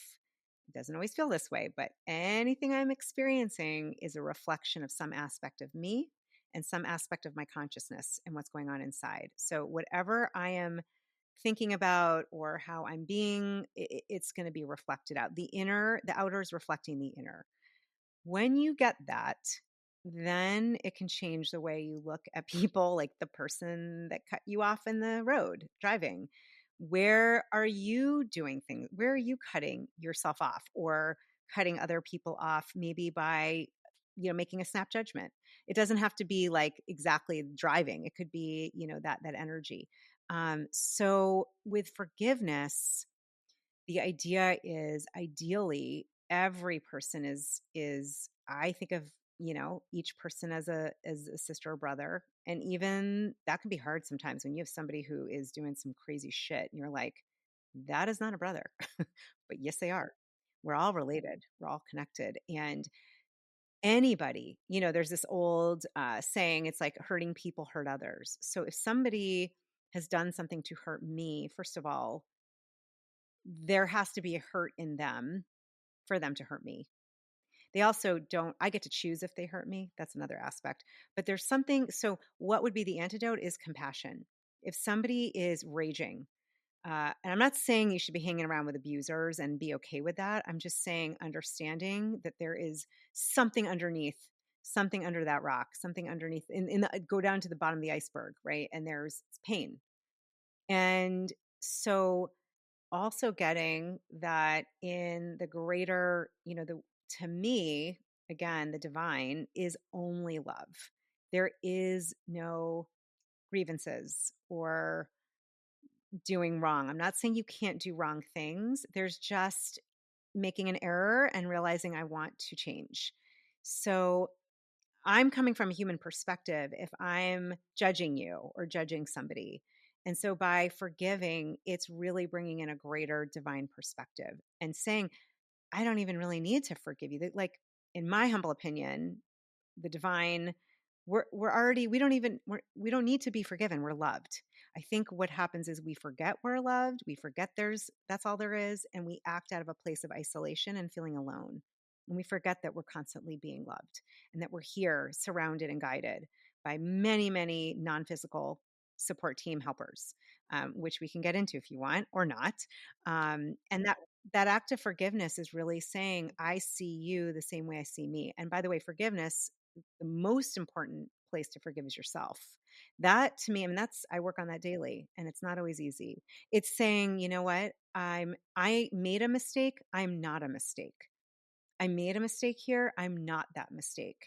it doesn't always feel this way, but anything I'm experiencing is a reflection of some aspect of me and some aspect of my consciousness and what's going on inside. So whatever I am thinking about or how I'm being, it's going to be reflected out. The outer is reflecting the inner. When you get that, then it can change the way you look at people, like the person that cut you off in the road driving. Where are you doing things? Where are you cutting yourself off or cutting other people off, maybe by, making a snap judgment? It doesn't have to be like exactly driving. It could be, that energy. So with forgiveness, the idea is ideally every person is I think of, each person as a sister or brother. And even that can be hard sometimes when you have somebody who is doing some crazy shit and you're like, that is not a brother. But yes, they are. We're all related, we're all connected. And anybody, there's this old saying, it's like hurting people hurt others. So if somebody has done something to hurt me, first of all, there has to be a hurt in them for them to hurt me. They also don't, I get to choose if they hurt me. That's another aspect. But there's something, so what would be the antidote is compassion. If somebody is raging, and I'm not saying you should be hanging around with abusers and be okay with that. I'm just saying understanding that there is something underneath, something under that rock, something underneath, go down to the bottom of the iceberg, right? And there's pain. And so also getting that in the greater, to me, again, the divine is only love. There is no grievances or doing wrong. I'm not saying you can't do wrong things. There's just making an error and realizing I want to change. So I'm coming from a human perspective if I'm judging you or judging somebody. And so by forgiving, it's really bringing in a greater divine perspective and saying, I don't even really need to forgive you. Like, in my humble opinion, the divine, we're already, we don't need to be forgiven. We're loved. I think what happens is we forget we're loved. We forget that's all there is. And we act out of a place of isolation and feeling alone. And we forget that we're constantly being loved and that we're here surrounded and guided by many, many non-physical support team helpers, which we can get into if you want or not. And that act of forgiveness is really saying, I see you the same way I see me. And by the way, forgiveness, the most important place to forgive is yourself. That to me, I mean, I work on that daily and it's not always easy. It's saying, you know what? I made a mistake. I'm not a mistake. I made a mistake here. I'm not that mistake.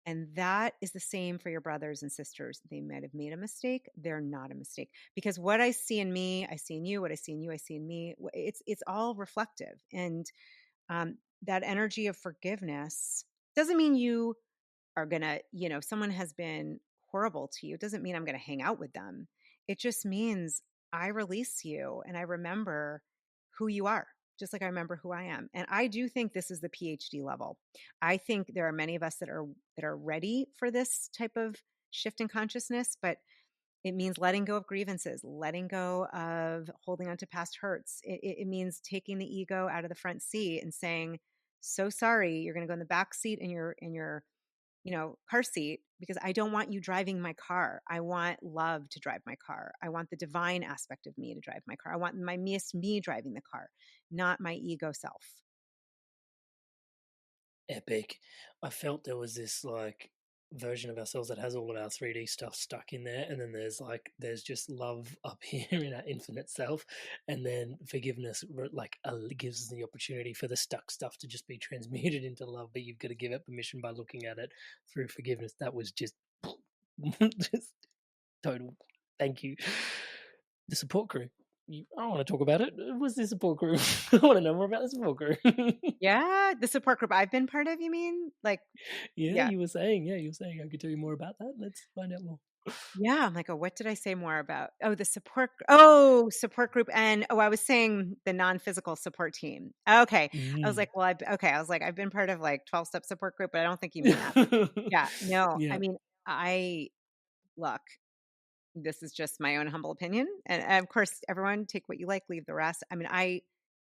And that is the same for your brothers and sisters. They might have made a mistake. They're not a mistake. Because what I see in me, I see in you. What I see in you, I see in me. It's all reflective. And that energy of forgiveness doesn't mean you are going to, if someone has been horrible to you, it doesn't mean I'm going to hang out with them. It just means I release you and I remember who you are, just like I remember who I am. And I do think this is the PhD level. I think there are many of us that are ready for this type of shift in consciousness, but it means letting go of grievances, letting go of holding on to past hurts. It means taking the ego out of the front seat and saying, "So sorry, you're going to go in the back seat in your car seat because I don't want you driving my car. I want love to drive my car. I want the divine aspect of me to drive my car. I want my me driving the car, not my ego self." Epic. I felt there was this like version of ourselves that has all of our 3D stuff stuck in there, and then there's just love up here in our infinite self, and then forgiveness gives us the opportunity for the stuck stuff to just be transmuted into love, but you've got to give it permission by looking at it through forgiveness. That was just just total thank you. The support crew. I don't want to talk about it. What's the support group? I want to know more about the support group. Yeah, the support group I've been part of, you mean? Like, Yeah, yeah. you were saying I could tell you more about that. Let's find out more. Yeah, I'm like, "Oh, what did I say more about?" Oh, support group, and I was saying the non-physical support team. Okay. I was Mm. like, "Well, I was like, "I've been part of, like, 12-step support group, but I don't think you mean that." Yeah, no, I Yeah. mean, I look, this is just my own humble opinion, and, of course, everyone take what you like, leave the rest. I mean, I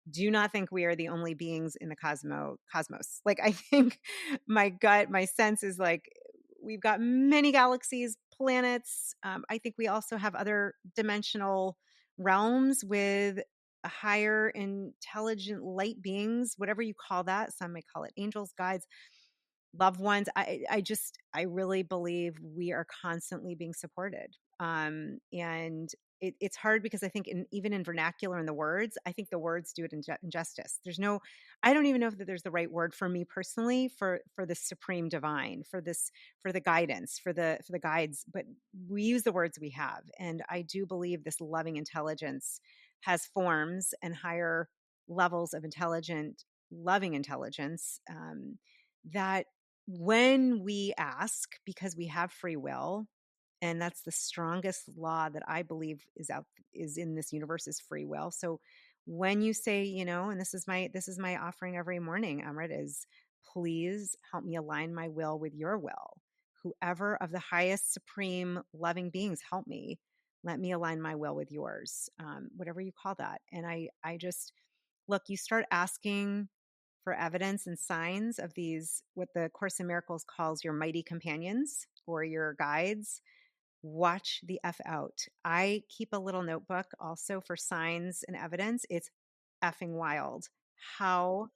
do not think we are the only beings in the cosmos. Like, I think my sense is, like, we've got many galaxies, planets. I think we also have other dimensional realms with a higher intelligent light beings, whatever you call that. Some may call it angels, guides, loved ones. I really believe we are constantly being supported. And it's hard because I think even in vernacular in the words, I think the words do it injustice. I don't even know if that there's the right word for me personally for the supreme divine, for the guidance, for the guides, but we use the words we have. And I do believe this loving intelligence has forms and higher levels of loving intelligence, that when we ask, because we have free will, and that's the strongest law that I believe is in this universe, is free will. So when you say, and this is my offering every morning, Amrit, is please help me align my will with your will. Whoever of the highest supreme loving beings, help me. Let me align my will with yours. Whatever you call that. And I just look, you start asking for evidence and signs of these, what the Course in Miracles calls your mighty companions or your guides. Watch the F out. I keep a little notebook also for signs and evidence. It's effing wild how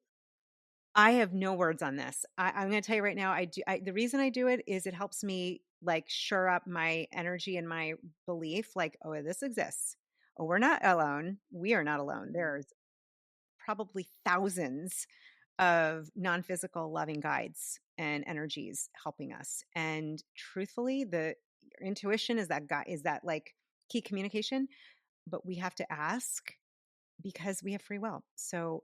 I have no words on this. I'm going to tell you right now. The reason I do it is it helps me like shore up my energy and my belief. Like, oh, this exists. Oh, we're not alone. We are not alone. There's probably thousands of non-physical loving guides and energies helping us. And truthfully, the intuition is that like key communication, but we have to ask because we have free will. So,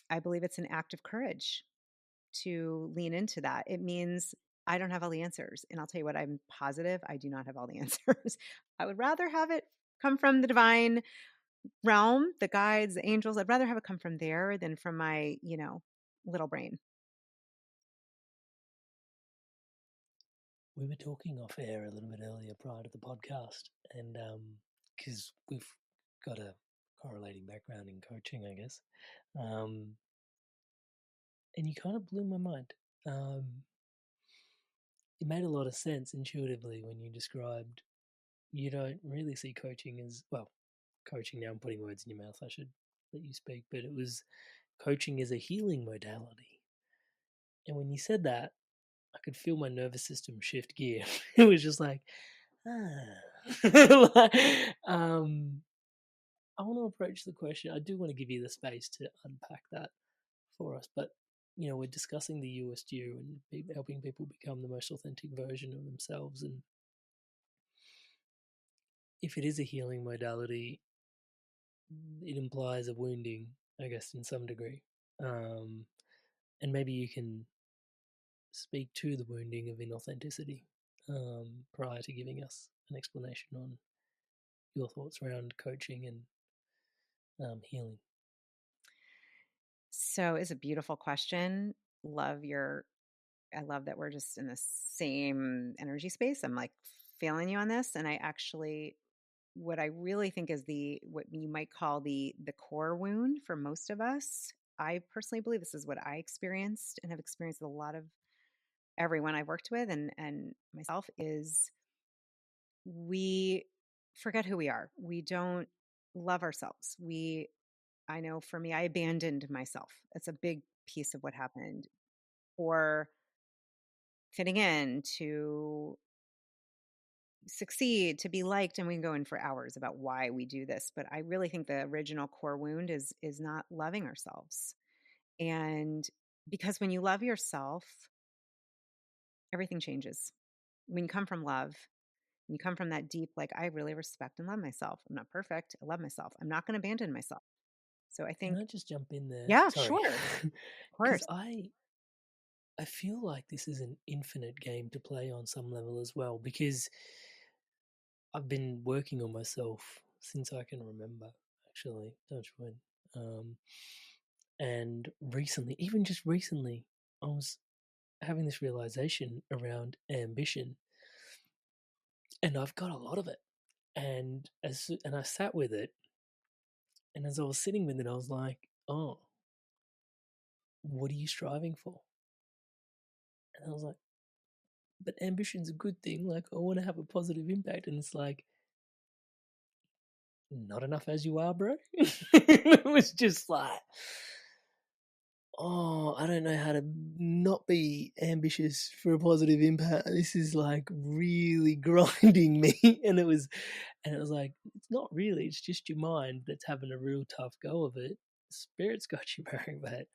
I believe it's an act of courage to lean into that. It means I don't have all the answers. And I'll tell you what, I'm positive I do not have all the answers. I would rather have it come from the divine realm, the guides, the angels. I'd rather have it come from there than from my, little brain. We were talking off air a little bit earlier prior to the podcast, and because we've got a correlating background in coaching, I guess, um, and you kind of blew my mind. It made a lot of sense intuitively when you described you don't really see coaching as well. Coaching, now I'm putting words in your mouth. I should let you speak, but it was coaching as a healing modality. And when you said that, I could feel my nervous system shift gear. It was just like, um, I want to approach the question. I do want to give you the space to unpack that for us, but we're discussing the USDU and helping people become the most authentic version of themselves. And if it is a healing modality, it implies a wounding, I guess, in some degree. And maybe you can speak to the wounding of inauthenticity prior to giving us an explanation on your thoughts around coaching and healing. So it's a beautiful question. I love that we're just in the same energy space. I'm like feeling you on this. And what I really think is what you might call the core wound for most of us. I personally believe this is what I experienced and have experienced with a lot of everyone I've worked with and myself is we forget who we are. We don't love ourselves. I know for me, I abandoned myself. That's a big piece of what happened for fitting in, to succeed, to be liked. And we can go in for hours about why we do this. But I really think the original core wound is not loving ourselves. And because when you love yourself, everything changes. When you come from love, You come from that deep, like, I really respect and love myself. I'm not perfect. I love myself. I'm not going to abandon myself. So I Can think, I just jump in there? yeah, Sorry. sure. Of Because course. I feel like this is an infinite game to play on some level as well, because I've been working on myself since I can remember, actually, touch wood. Um, and recently, even just recently, I was having this realization around ambition, and I've got a lot of it. And I sat with it, and as I was sitting with it, I was like, "Oh, what are you striving for?" And I was like, "But ambition's a good thing. Like, I want to have a positive impact." And it's like, not enough as you are, bro. It was just like, oh, I don't know how to not be ambitious for a positive impact. This is like really grinding me. And it was like, it's not really, it's just your mind that's having a real tough go of it. Spirit's got you, bro, but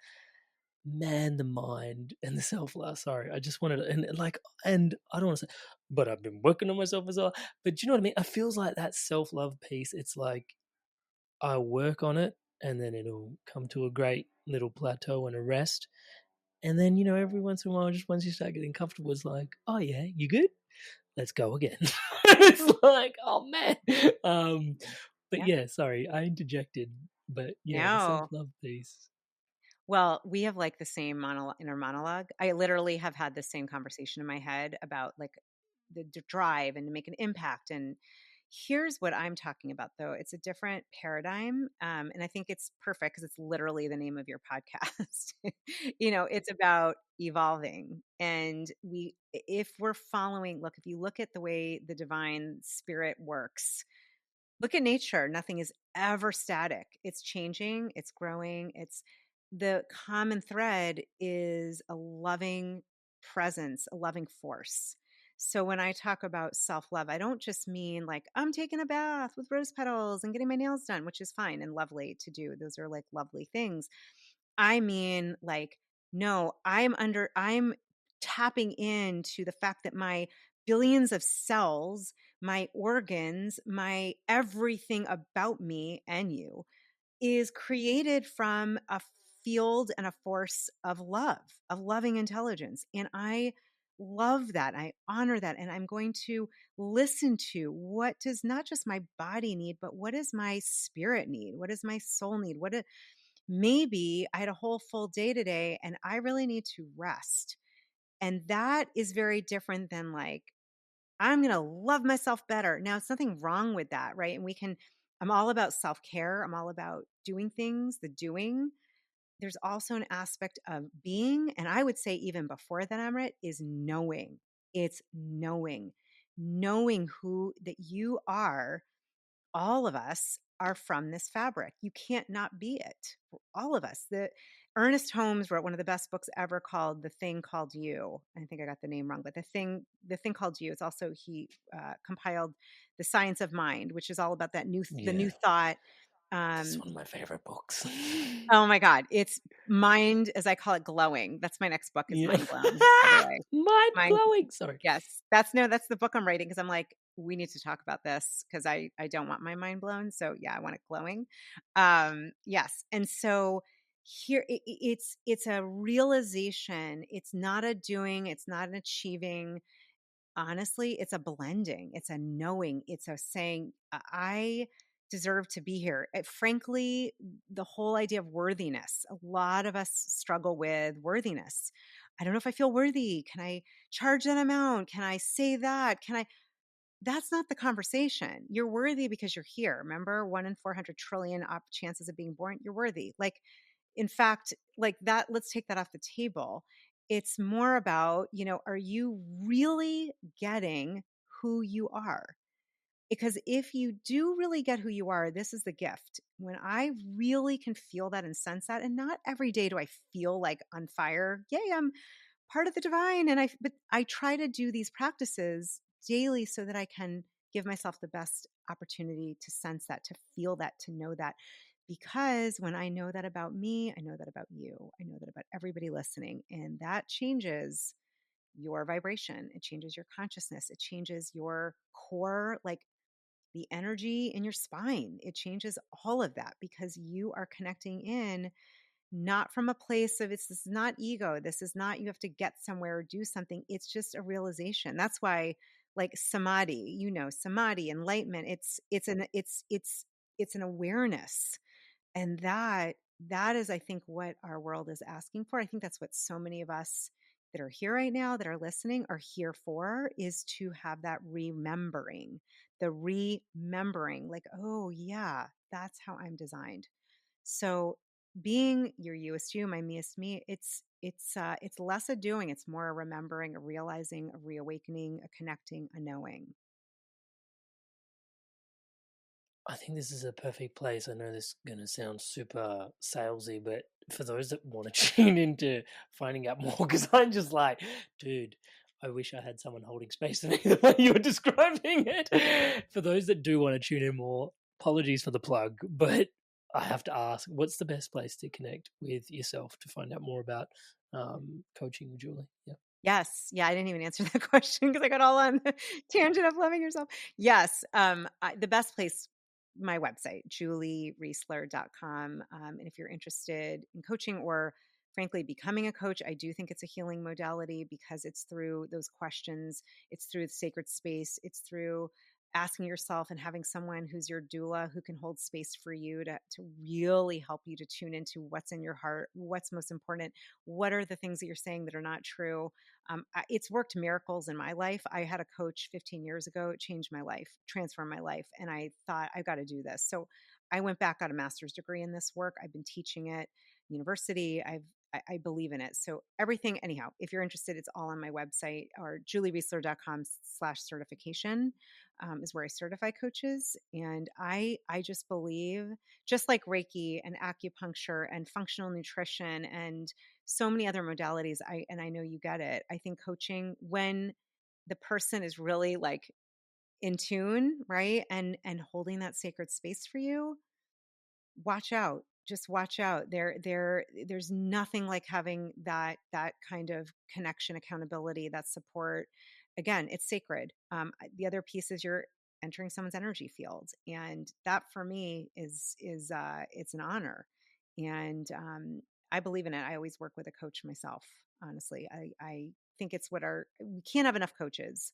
man, the mind and the self love. Sorry, I just wanted to, and I don't want to say, but I've been working on myself as well. But you know what I mean? It feels like that self love piece. It's like I work on it, and then it'll come to a great little plateau and a rest. And then, every once in a while, just once you start getting comfortable, it's like, oh yeah, you good? Let's go again. It's like, oh man. Um, but Yeah. yeah, sorry, I interjected. But yeah, the self No. love piece. Well, we have like the same inner monologue. I literally have had the same conversation in my head about like the drive and to make an impact. And here's what I'm talking about, though. It's a different paradigm. And I think it's perfect because it's literally the name of your podcast. It's about evolving. And if we're following, look, if you look at the way the divine spirit works, look at nature. Nothing is ever static. It's changing, it's growing. It's the common thread is a loving presence, a loving force. So when I talk about self-love, I don't just mean like I'm taking a bath with rose petals and getting my nails done, which is fine and lovely to do. Those are like lovely things. I mean, like, no, I'm tapping into the fact that my billions of cells, my organs, my everything about me and you is created from a field and a force of love, of loving intelligence. And I love that. I honor that. And I'm going to listen to what does not just my body need, but what does my spirit need? What does my soul need? Maybe I had a whole full day today and I really need to rest. And that is very different than like, I'm going to love myself better. Now, it's nothing wrong with that, right? I'm all about self care. I'm all about doing things, the doing. There's also an aspect of being. And I would say, even before that, Amrit, is knowing. It's knowing who that you are. All of us are from this fabric. You can't not be it. All of us. The Ernest Holmes wrote one of the best books ever called "The Thing Called You." I think I got the name wrong, but the thing called you. It's also he compiled "The Science of Mind," which is all about the new Yeah, thought. that's Um, one of my favorite books. oh my God, it's mind, as I call it, glowing. That's my next book. Is Yeah. Mind Blown, by the way. Mind Mind glowing. Sorry. Yes, that's the book I'm writing because I'm like, we need to talk about this because I don't want my mind blown. So yeah, I want it glowing. Yes, and so here it's a realization. It's not a doing. It's not an achieving. Honestly, it's a blending. It's a knowing. It's a saying, I deserve to be here. Frankly, the whole idea of worthiness, a lot of us struggle with worthiness. I don't know if I feel worthy. Can I charge that amount? Can I say that? That's not the conversation. You're worthy because you're here. Remember, 1 in 400 trillion chances of being born. You're worthy. Like, in fact, like that, let's take that off the table. It's more about, are you really getting who you are? Because if you do really get who you are, this is the gift. When I really can feel that and sense that, and not every day do I feel like on fire. Yay, I'm part of the divine. But I try to do these practices daily so that I can give myself the best opportunity to sense that, to feel that, to know that. Because when I know that about me, I know that about you, I know that about everybody listening. And that changes. your vibration, it changes your consciousness, it changes your core, like the energy in your spine. It changes all of that because you are connecting in not from a place of, it's this is not ego. This is not you have to get somewhere or do something. It's just a realization. That's why like samadhi, samadhi, enlightenment, it's an awareness. And that is, I think, what our world is asking for. I think that's what so many of us that are here right now that are listening are here for, is to have that remembering, the remembering, like, oh yeah, that's how I'm designed. So being your youest you, my meest me, it's less a doing, it's more a remembering, a realizing, a reawakening, a connecting, a knowing. I think this is a perfect place. I know this is going to sound super salesy, but for those that want to tune into finding out more, because I'm just like, dude, I wish I had someone holding space for me the way you're describing it. For those that do want to tune in more, apologies for the plug, but I have to ask, what's the best place to connect with yourself to find out more about coaching with Julie? Yeah. Yes. Yeah, I didn't even answer that question because I got all on the tangent of loving yourself. Yes. The best place, my website, juliereisler.com. And if you're interested in coaching or frankly becoming a coach, I do think it's a healing modality because it's through those questions, it's through the sacred space, it's through asking yourself and having someone who's your doula who can hold space for you to really help you to tune into what's in your heart, what's most important, what are the things that you're saying that are not true. It's worked miracles in my life. I had a coach 15 years ago. It changed my life, transformed my life. And I thought, I've got to do this. So I went back, got a master's degree in this work. I've been teaching it university. I believe in it. So everything, anyhow, if you're interested, it's all on my website or juliereisler.com/certification is where I certify coaches. And I just believe, just like Reiki and acupuncture and functional nutrition and so many other modalities, I know you get it. I think coaching, when the person is really like in tune, right? And holding that sacred space for you, watch out. Just watch out. There's nothing like having that kind of connection, accountability, that support. Again, it's sacred. The other piece is you're entering someone's energy field, and that for me is it's an honor. And I believe in it. I always work with a coach myself. Honestly, I think it's what we can't have enough coaches.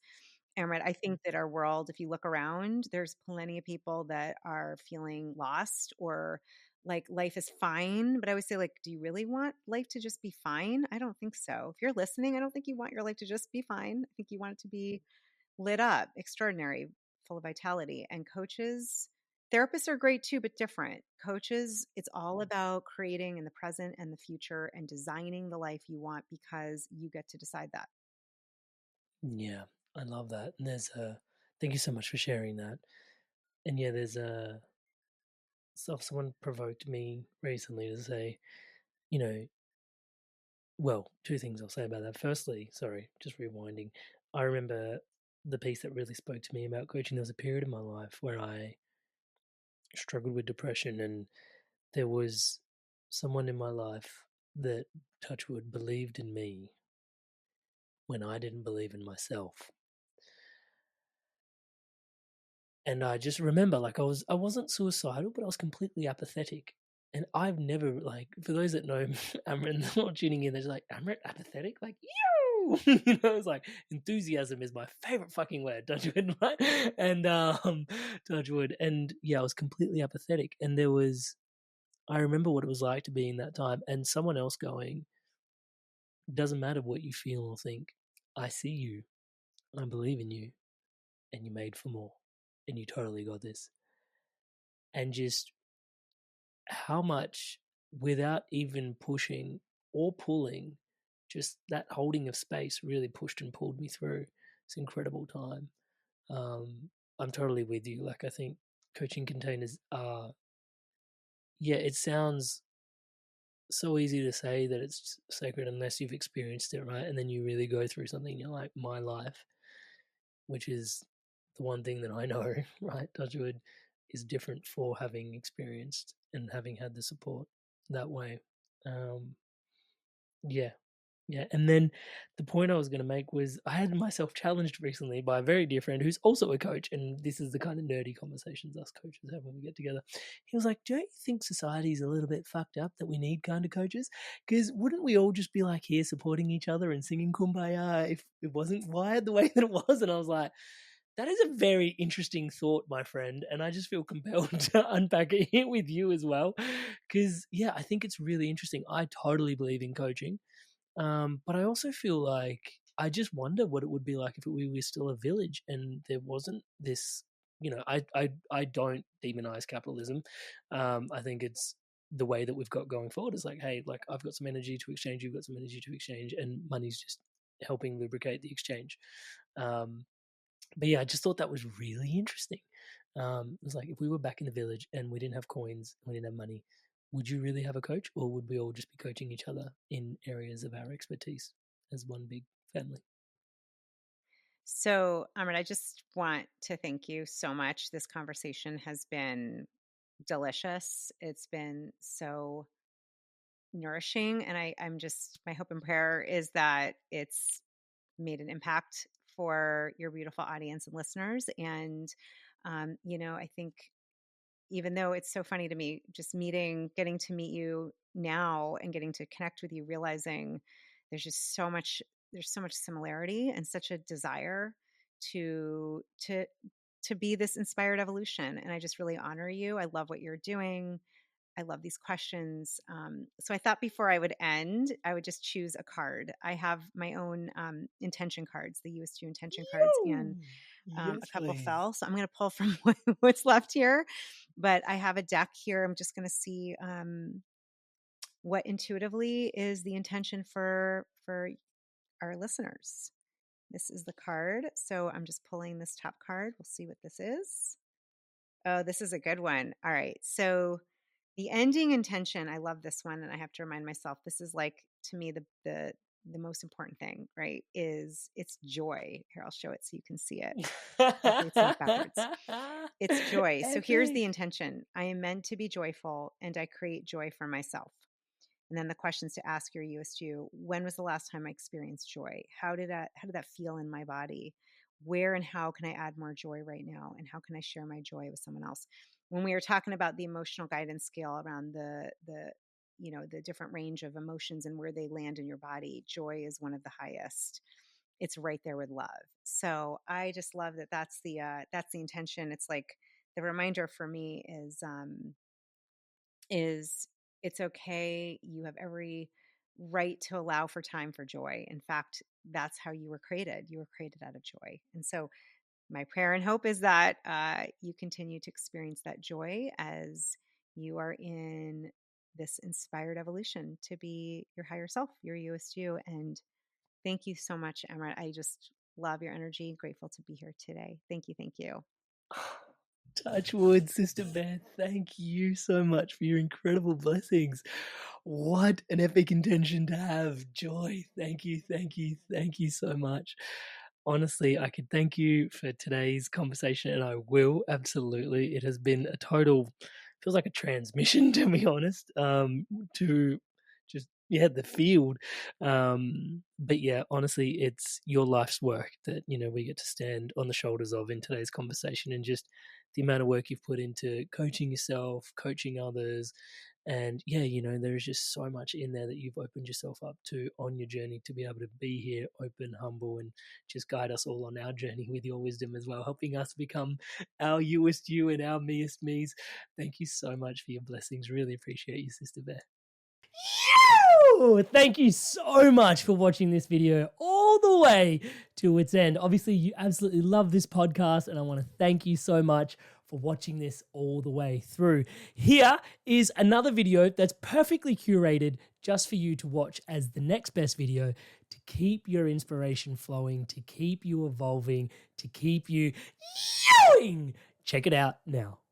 And right, I think that our world, if you look around, there's plenty of people that are feeling lost or like life is fine. But I always say, like, do you really want life to just be fine? I don't think so. If you're listening, I don't think you want your life to just be fine. I think you want it to be lit up, extraordinary, full of vitality. And coaches, therapists are great too, but different. Coaches, it's all about creating in the present and the future and designing the life you want because you get to decide that. Yeah, I love that. And thank you so much for sharing that. And yeah, someone provoked me recently to say, you know, well, two things I'll say about that. Firstly, sorry, just rewinding. I remember the piece that really spoke to me about coaching. There was a period in my life where I struggled with depression, and there was someone in my life that, touch wood, believed in me when I didn't believe in myself. And I just remember, like, I wasn't suicidal, but I was completely apathetic. And I've never, like, for those that know Amrit not tuning in, they're just like, Amrit apathetic? Like, you! It's like enthusiasm is my favorite fucking word, touch wood, right? And touch wood. And yeah, I was completely apathetic. And I remember what it was like to be in that time, and someone else going, doesn't matter what you feel or think. I see you. I believe in you, and you're made for more. And you totally got this. And just how much, without even pushing or pulling, just that holding of space really pushed and pulled me through this incredible time. I'm totally with you. Like, I think coaching containers are, yeah, it sounds so easy to say that it's sacred unless you've experienced it, right? And then you really go through something, you're like, my life, which is the one thing that I know, right? Touchwood is different for having experienced and having had the support that way. Um, yeah. Yeah, and then the point I was gonna make was I had myself challenged recently by a very dear friend who's also a coach, and this is the kind of nerdy conversations us coaches have when we get together. He was like, "Don't you think society's a little bit fucked up that we need kind of coaches? Because wouldn't we all just be like here supporting each other and singing Kumbaya if it wasn't wired the way that it was?" And I was like, that is a very interesting thought, my friend, and I just feel compelled to unpack it here with you as well. Because yeah, I think it's really interesting. I totally believe in coaching. But I also feel like I just wonder what it would be like if we were still a village and there wasn't this. I don't demonize capitalism. I think it's the way that we've got going forward is like, hey, like I've got some energy to exchange, you've got some energy to exchange, and money's just helping lubricate the exchange. Um, but yeah, I just thought that was really interesting. It was like if we were back in the village and we didn't have coins, we didn't have money, would you really have a coach, or would we all just be coaching each other in areas of our expertise as one big family? So, Amrit, I just want to thank you so much. This conversation has been delicious. It's been so nourishing. And I'm just, my hope and prayer is that it's made an impact for your beautiful audience and listeners. And, I think even though it's so funny to me, just getting to meet you now and getting to connect with you, realizing there's just there's so much similarity and such a desire to to to be this inspired evolution. And I just really honor you. I love what you're doing. I love these questions. So I thought before I would end, I would just choose a card. I have my own intention cards, the USU intention cards, and Yo! a Yes, couple please. fell. So I'm going to pull from what's left here. But I have a deck here. I'm just going to see what intuitively is the intention for our listeners. This is the card. So I'm just pulling this top card. We'll see what this is. Oh, this is a good one. All right. So the ending intention, I love this one, and I have to remind myself this is like to me the most important thing, right? Is it's joy. Here, I'll show it so you can see it. Hopefully it's not backwards. It's joy. So here's the Epic. intention. I am meant to be joyful and I create joy for myself. And then the questions to ask your USU, when was the last time I experienced joy? How did that feel in my body? Where and how can I add more joy right now? And how can I share my joy with someone else? When we were talking about the emotional guidance scale around the different range of emotions and where they land in your body, joy is one of the highest. It's right there with love. So I just love that that's the intention. It's like the reminder for me is it's okay. You have every right to allow for time for joy. In fact, that's how you were created. You were created out of joy. And so, my prayer and hope is that you continue to experience that joy as you are in this inspired evolution to be your higher self, your USU. And thank you so much, Emma. I just love your energy. Grateful to be here today. Thank you. Thank you. Touch wood, Sister Beth. Thank you so much for your incredible blessings. What an epic intention to have. Joy. Thank you, thank you, thank you so much. Honestly, I could thank you for today's conversation, and I will absolutely. It has been a total, feels like a transmission, to be honest, to just, yeah, the field. But yeah, honestly, it's your life's work that, we get to stand on the shoulders of in today's conversation, and just the amount of work you've put into coaching yourself, coaching others. And yeah, there's just so much in there that you've opened yourself up to on your journey to be able to be here, open, humble, and just guide us all on our journey with your wisdom as well, helping us become our youest you and our meest me's. Thank you so much for your blessings. Really appreciate you, Sister Bear. Thank you so much for watching this video all the way to its end. Obviously, you absolutely love this podcast, and I want to thank you so much for watching this all the way through. Here is another video that's perfectly curated just for you to watch as the next best video to keep your inspiration flowing, to keep you evolving, to keep you yowing. Check it out now.